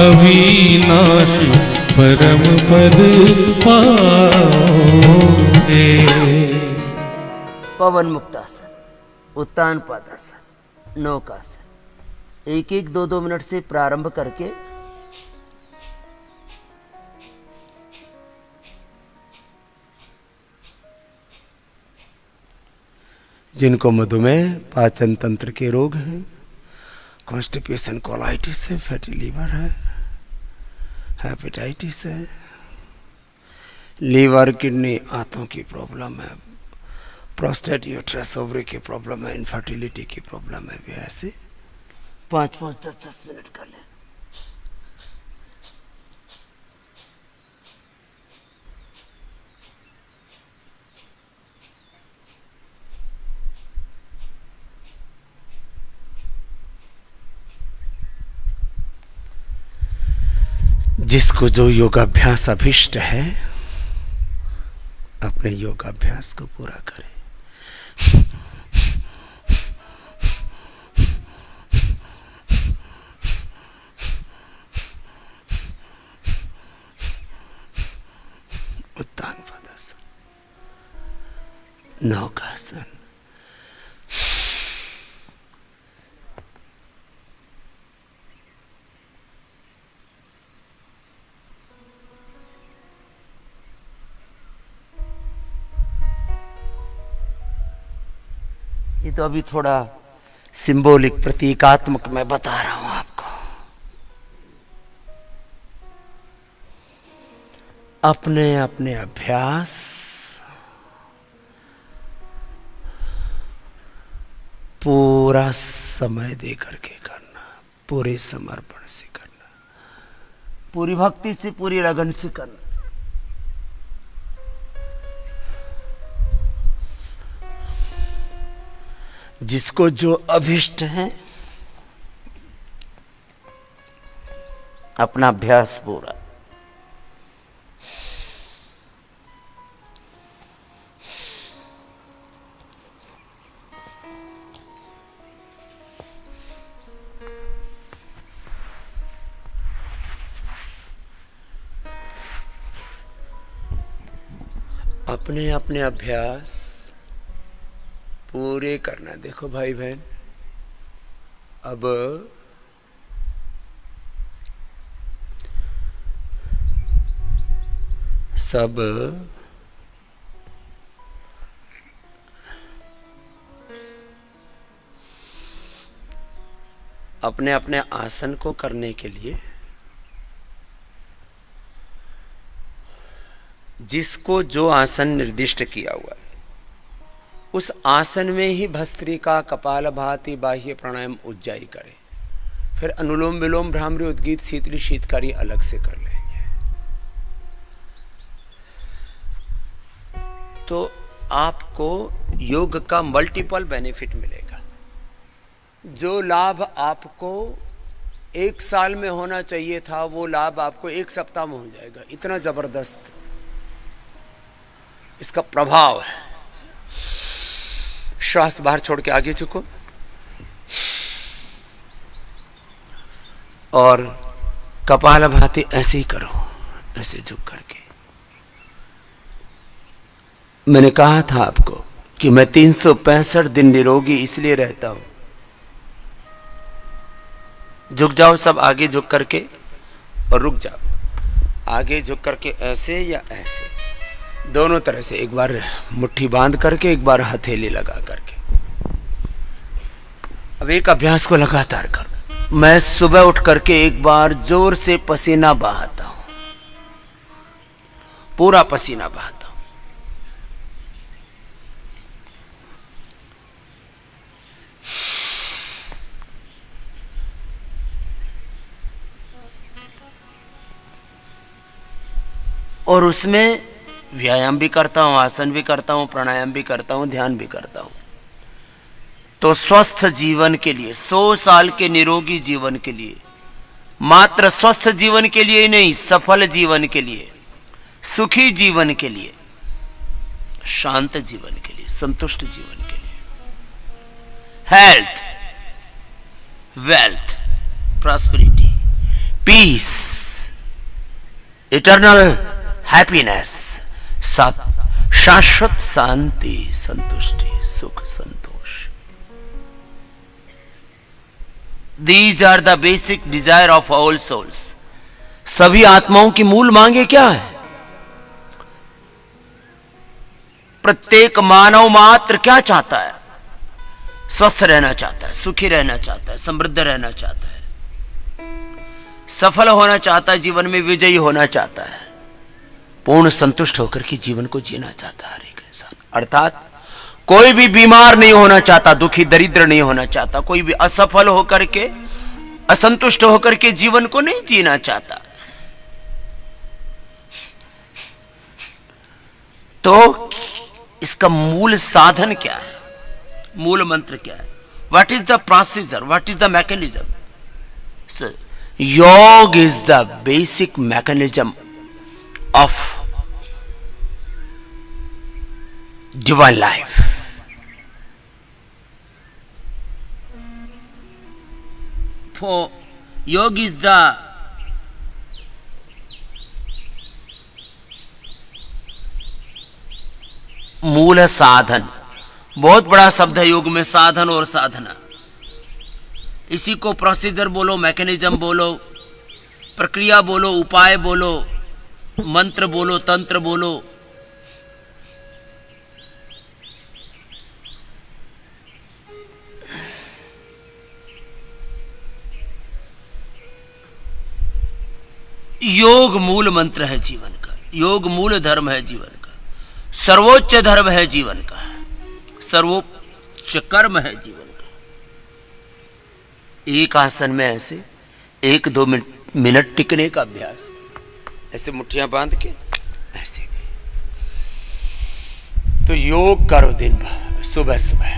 अविनाशी परम पद पाओगे। पवन मुक्तासन, उत्तान पादासन, नौकासन 1-1, 2-2 मिनट से प्रारंभ करके जिनको मधुमेह, पाचन तंत्र के रोग हैं, कॉन्स्टिपेशन, कोलाइटिस है, फैटी लीवर है, हेपेटाइटिस है, लीवर, किडनी, आंतों की प्रॉब्लम है, प्रोस्टेट, यूट्रस, ओवरी की प्रॉब्लम है, इनफर्टिलिटी की प्रॉब्लम है, भी ऐसे 5-5, 10-10 मिनट कर लें। जिसको जो योगाभ्यास अभिष्ट है अपने योगाभ्यास को पूरा करें। उत्तान पादासन, नौकासन, ये तो अभी थोड़ा सिंबॉलिक प्रतीकात्मक मैं बता रहा हूं आपको। अपने अपने अभ्यास पूरा समय दे करके करना, पूरे समर्पण से करना, पूरी भक्ति से, पूरी लगन से करना। जिसको जो अभिष्ट है अपना अभ्यास पूरा। अपने अपने अभ्यास पूरे करना। देखो भाई बहन, अब सब अपने अपने आसन को करने के लिए जिसको जो आसन निर्दिष्ट किया हुआ है उस आसन में ही भस्त्रिका, कपालभाति, बाह्य प्राणायाम, उज्जाई करें। फिर अनुलोम विलोम, भ्रामरी, उद्गीत, शीतली, शीतकारी अलग से कर लेंगे। तो आपको योग का मल्टीपल बेनिफिट मिलेगा। जो लाभ आपको 1 साल में होना चाहिए था वो लाभ आपको 1 सप्ताह में हो जाएगा। इतना जबरदस्त इसका प्रभाव है। श्वास बाहर छोड़ के आगे झुको और कपालभाति ऐसे ही करो, ऐसे झुक करके। मैंने कहा था आपको कि मैं 365 दिन निरोगी इसलिए रहता हूं। झुक जाओ सब आगे झुक करके और रुक जाओ। आगे झुक करके ऐसे या ऐसे, दोनों तरह से। एक बार मुट्ठी बांध करके, एक बार हथेली लगा करके। अब एक अभ्यास को लगातार करो। मैं सुबह उठ करके एक बार जोर से पसीना बहाता हूं, पूरा पसीना बहाता हूं। और उसमें व्यायाम भी करता हूं, आसन भी करता हूं, प्राणायाम भी करता हूं, ध्यान भी करता हूं। तो स्वस्थ जीवन के लिए, 100 साल के निरोगी जीवन के लिए, मात्र स्वस्थ जीवन के लिए ही नहीं, सफल जीवन के लिए, सुखी जीवन के लिए, शांत जीवन के लिए, संतुष्ट जीवन के लिए, health, wealth, prosperity, peace, eternal happiness, शाश्वत शांति, संतुष्टि, सुख, संतोष। These are the basic desire of all souls. सभी आत्माओं की मूल मांगे क्या है? प्रत्येक मानव मात्र क्या चाहता है? स्वस्थ रहना चाहता है, सुखी रहना चाहता है, समृद्ध रहना चाहता है, सफल होना चाहता है, जीवन में विजयी होना चाहता है, पूर्ण संतुष्ट होकर के जीवन को जीना चाहता है हर एक इंसान। अर्थात कोई भी बीमार नहीं होना चाहता, दुखी दरिद्र नहीं होना चाहता, कोई भी असफल होकर के, असंतुष्ट होकर के जीवन को नहीं जीना चाहता। तो इसका मूल साधन क्या है? मूल मंत्र क्या है? What is the procedure? What is the mechanism? Yoga is the basic mechanism of divine life. For yoga is the मूल साधन। बहुत बड़ा शब्द है योग में, साधन और साधना। इसी को प्रोसीजर बोलो, मैकेनिज्म बोलो, प्रक्रिया बोलो, उपाय बोलो, मंत्र बोलो, तंत्र बोलो। योग मूल मंत्र है जीवन का, योग मूल धर्म है जीवन का, सर्वोच्च धर्म है जीवन का, सर्वोच्च कर्म है जीवन का। एक आसन में ऐसे 1-2 मिनट टिकने का अभ्यास, ऐसे मुट्ठियां बांध के ऐसे। तो योग करो दिन भर, सुबह सुबह,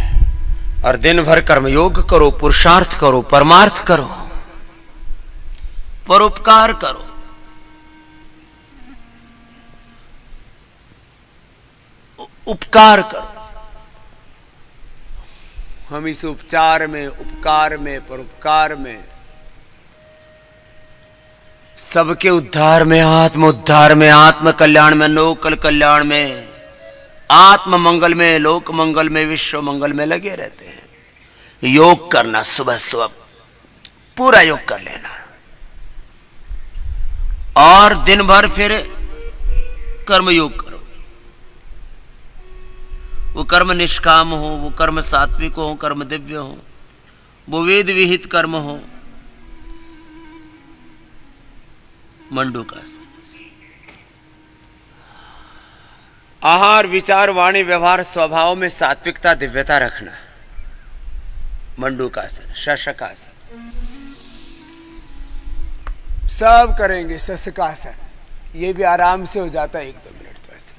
और दिन भर कर्म योग करो, पुरुषार्थ करो, परमार्थ करो, परोपकार करो। उपकार करो। हम इस उपचार में, उपकार में, परोपकार में, सबके उद्धार में, आत्म उद्धार में, आत्म कल्याण में, लोक कल्याण में, आत्म मंगल में, लोक मंगल में, विश्व मंगल में लगे रहते हैं। योग करना, सुबह सुबह पूरा योग कर लेना, और दिन भर फिर कर्म योग करो। वो कर्म निष्काम हो, वो कर्म सात्विक हो, कर्म दिव्य हो, वो वेद विहित कर्म हो। मंडूकासन, आहार, विचार, वाणी, व्यवहार, स्वभाव में सात्विकता, दिव्यता रखना। मंडूकासन, शशकासन, सब करेंगे। शशकासन ये भी आराम से हो जाता है 1-2 मिनट तो ऐसे।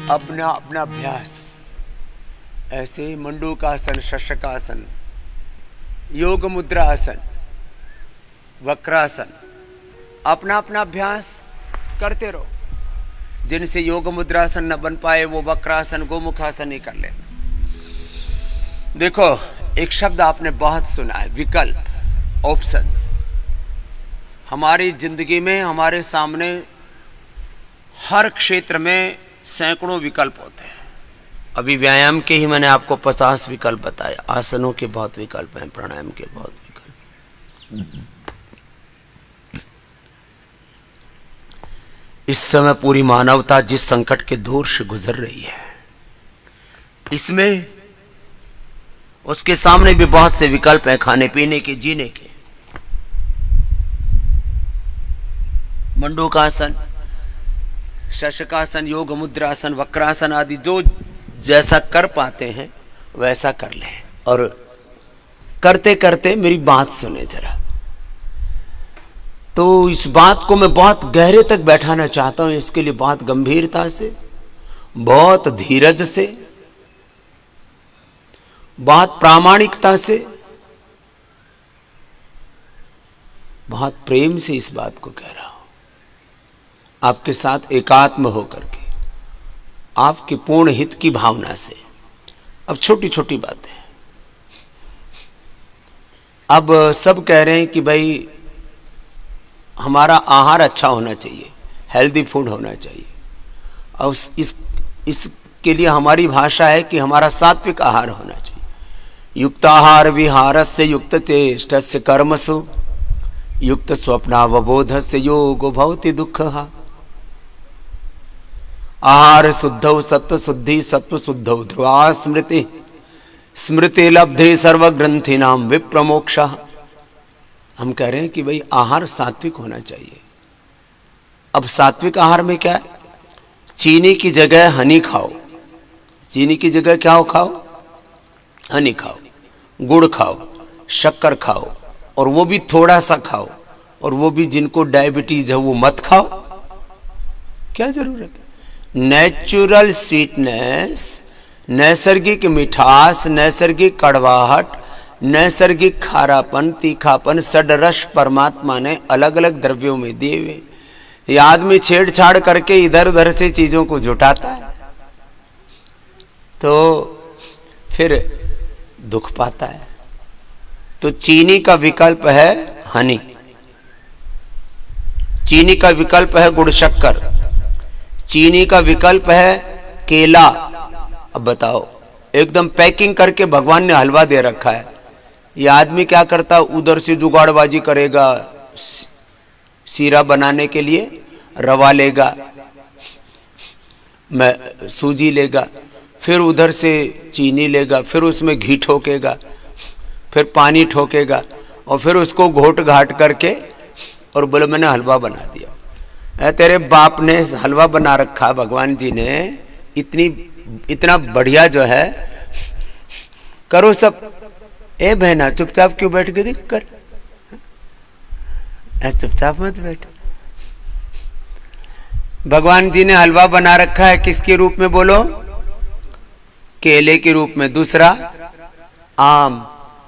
अपना अपना अभ्यास ऐसे ही मंडूकासन, शशकासन, योग मुद्रा आसन, वक्रासन, अपना अपना अभ्यास करते रहो। जिनसे योग मुद्रासन न बन पाए वो वक्रासन, गोमुखासन ही कर लेना। देखो, एक शब्द आपने बहुत सुना है, विकल्प, ऑप्शंस। हमारी जिंदगी में, हमारे सामने हर क्षेत्र में सैकड़ों विकल्प होते हैं। अभी व्यायाम के ही मैंने आपको 50 विकल्प बताए, आसनों के बहुत विकल्प हैं, प्राणायाम के बहुत विकल्प। इस समय पूरी मानवता जिस संकट के दौर से गुजर रही है, इसमें उसके सामने भी बहुत से विकल्प हैं, खाने पीने के, जीने के। मंडूकासन, शशकासन, योग मुद्रासन, वक्रासन आदि जो जैसा कर पाते हैं वैसा कर लें। और करते करते मेरी बात सुने जरा। तो इस बात को मैं बहुत गहरे तक बैठाना चाहता हूं, इसके लिए बहुत गंभीरता से, बहुत धीरज से, बहुत प्रामाणिकता से, बहुत प्रेम से इस बात को कह रहा हूं, आपके साथ एकात्म होकर के, आपके पूर्ण हित की भावना से। अब छोटी छोटी बातें, अब सब कह रहे हैं कि भाई हमारा आहार अच्छा होना चाहिए, हेल्दी फूड होना चाहिए, और इसके लिए हमारी भाषा है कि हमारा सात्विक आहार होना चाहिए। युक्त आहार विहारस्य युक्त चेष्टस्य कर्मसु युक्त स्वप्नावबोधस्य योगो भवति दुःखः। आहार शुद्धौ सत्व शुद्धि, सत्व शुद्धौ ध्रुवा स्मृति, स्मृति लब्धे सर्वग्रंथिनाम विप्रमोक्षः। हम कह रहे हैं कि भाई आहार सात्विक होना चाहिए। अब सात्विक आहार में क्या है? चीनी की जगह हनी खाओ, चीनी की जगह क्या हो खाओ? हनी खाओ, गुड़ खाओ, शक्कर खाओ, और वो भी थोड़ा सा खाओ, और वो भी जिनको डायबिटीज है वो मत खाओ। क्या जरूरत है? नेचुरल स्वीटनेस, नैसर्गिक मिठास, नैसर्गिक कड़वाहट, नैसर्गिक खारापन, तीखापन, षड्रस परमात्मा ने अलग अलग द्रव्यों में दिए हुए। ये आदमी छेड़छाड़ करके इधर उधर से चीजों को जुटाता है तो फिर दुख पाता है। तो चीनी का विकल्प है हनी, चीनी का विकल्प है गुड़ शक्कर, चीनी का विकल्प है केला। अब बताओ, एकदम पैकिंग करके भगवान ने हलवा दे रखा है, ये आदमी क्या करता, उधर से जुगाड़बाजी करेगा, सीरा बनाने के लिए रवा लेगा, मैं सूजी लेगा, फिर उधर से चीनी लेगा, फिर उसमें घी ठोकेगा, फिर पानी ठोकेगा और फिर उसको घोट घाट करके और बोले मैंने हलवा बना दिया। तेरे बाप ने हलवा बना रखा, भगवान जी ने इतना बढ़िया जो है, करो सब। ए बहना चुपचाप क्यों बैठ गई, कर, चुपचाप मत बैठ। भगवान जी ने हलवा बना रखा है किसके रूप में बोलो, केले के रूप में। दूसरा आम,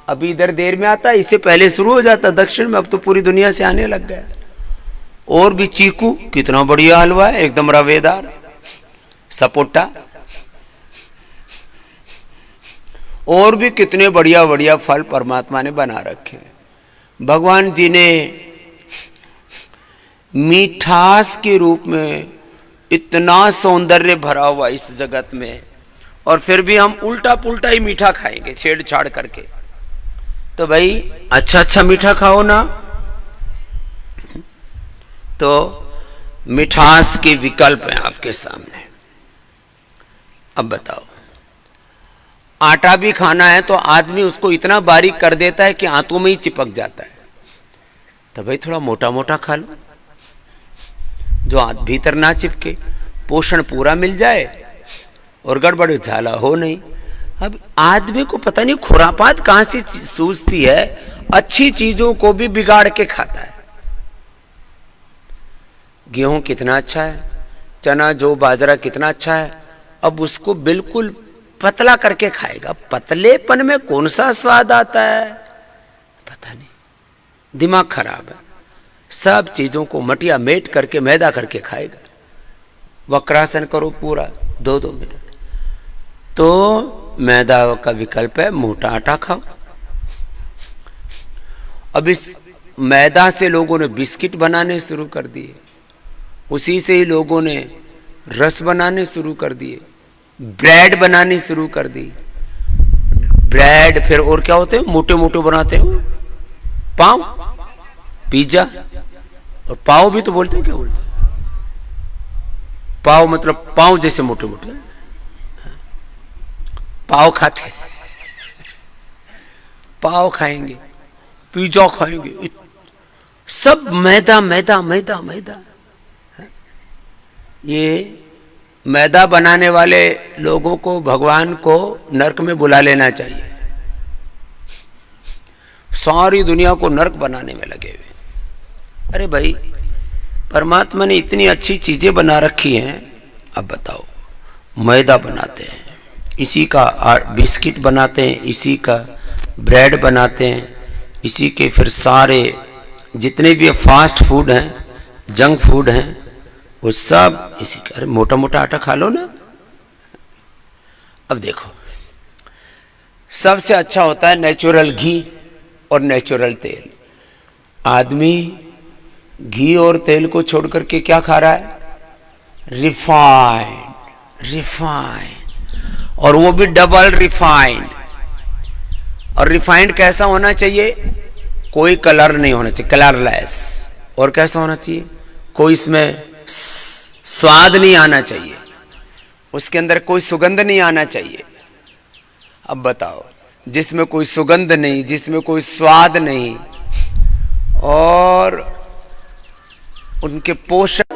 अभी इधर देर में आता, इससे पहले शुरू हो जाता दक्षिण में, अब तो पूरी दुनिया से आने लग गया। और भी चीकू, कितना बढ़िया हलवा है, एकदम रवेदार। सपोटा, और भी कितने बढ़िया बढ़िया फल परमात्मा ने बना रखे हैं। भगवान जी ने मिठास के रूप में इतना सौंदर्य भरा हुआ इस जगत में, और फिर भी हम उल्टा पुल्टा ही मीठा खाएंगे छेड़छाड़ करके। तो भाई अच्छा अच्छा मीठा खाओ ना। तो मिठास के विकल्प हैं आपके सामने। अब बताओ, आटा भी खाना है तो आदमी उसको इतना बारीक कर देता है कि आंतों में ही चिपक जाता है। तो भाई थोड़ा मोटा मोटा खा लो, जो भीतर ना चिपके, पोषण पूरा मिल जाए और गड़बड़ झाला हो नहीं। अब आदमी को पता नहीं खुरापात कहां से सूझती है, अच्छी चीजों को भी बिगाड़ के खाता है। गेहूं कितना अच्छा है, चना जो बाजरा कितना अच्छा है, अब उसको बिल्कुल पतला करके खाएगा। पतलेपन में कौन सा स्वाद आता है पता नहीं, दिमाग खराब है। सब चीजों को मटिया मेट करके मैदा करके खाएगा। वक्रासन करो पूरा 2-2 मिनट। तो मैदा का विकल्प है मोटा आटा खाओ। अब इस मैदा से लोगों ने बिस्किट बनाने शुरू कर दिए, उसी से ही लोगों ने रस बनाने शुरू कर दिए, ब्रेड बनानी शुरू कर दी। ब्रेड फिर और क्या होते हैं, मोटे मोटे बनाते हैं पाव, पिज्जा, और पाव भी तो बोलते हैं, क्या बोलते हैं, पाव मतलब पाव जैसे मोटे मोटे पाव खाते, पाव खाएंगे, पिज्जा खाएंगे, सब मैदा मैदा मैदा मैदा। ये मैदा बनाने वाले लोगों को भगवान को नरक में बुला लेना चाहिए। सारी दुनिया को नरक बनाने में लगे हुए। अरे भाई परमात्मा ने इतनी अच्छी चीजें बना रखी हैं, अब बताओ मैदा बनाते हैं, इसी का बिस्किट बनाते हैं, इसी का ब्रेड बनाते हैं, इसी के फिर सारे जितने भी फास्ट फूड हैं, जंक फूड हैं, वो सब इसी का। अरे मोटा मोटा आटा खा लो ना। अब देखो सबसे अच्छा होता है नेचुरल घी और नेचुरल तेल। आदमी घी और तेल को छोड़ करके क्या खा रहा है, रिफाइंड, और वो भी डबल रिफाइंड। और रिफाइंड कैसा होना चाहिए, कोई कलर नहीं होना चाहिए, कलरलेस। और कैसा होना चाहिए, कोई इसमें स्वाद नहीं आना चाहिए, उसके अंदर कोई सुगंध नहीं आना चाहिए। अब बताओ जिसमें कोई सुगंध नहीं, जिसमें कोई स्वाद नहीं, और उनके पोषक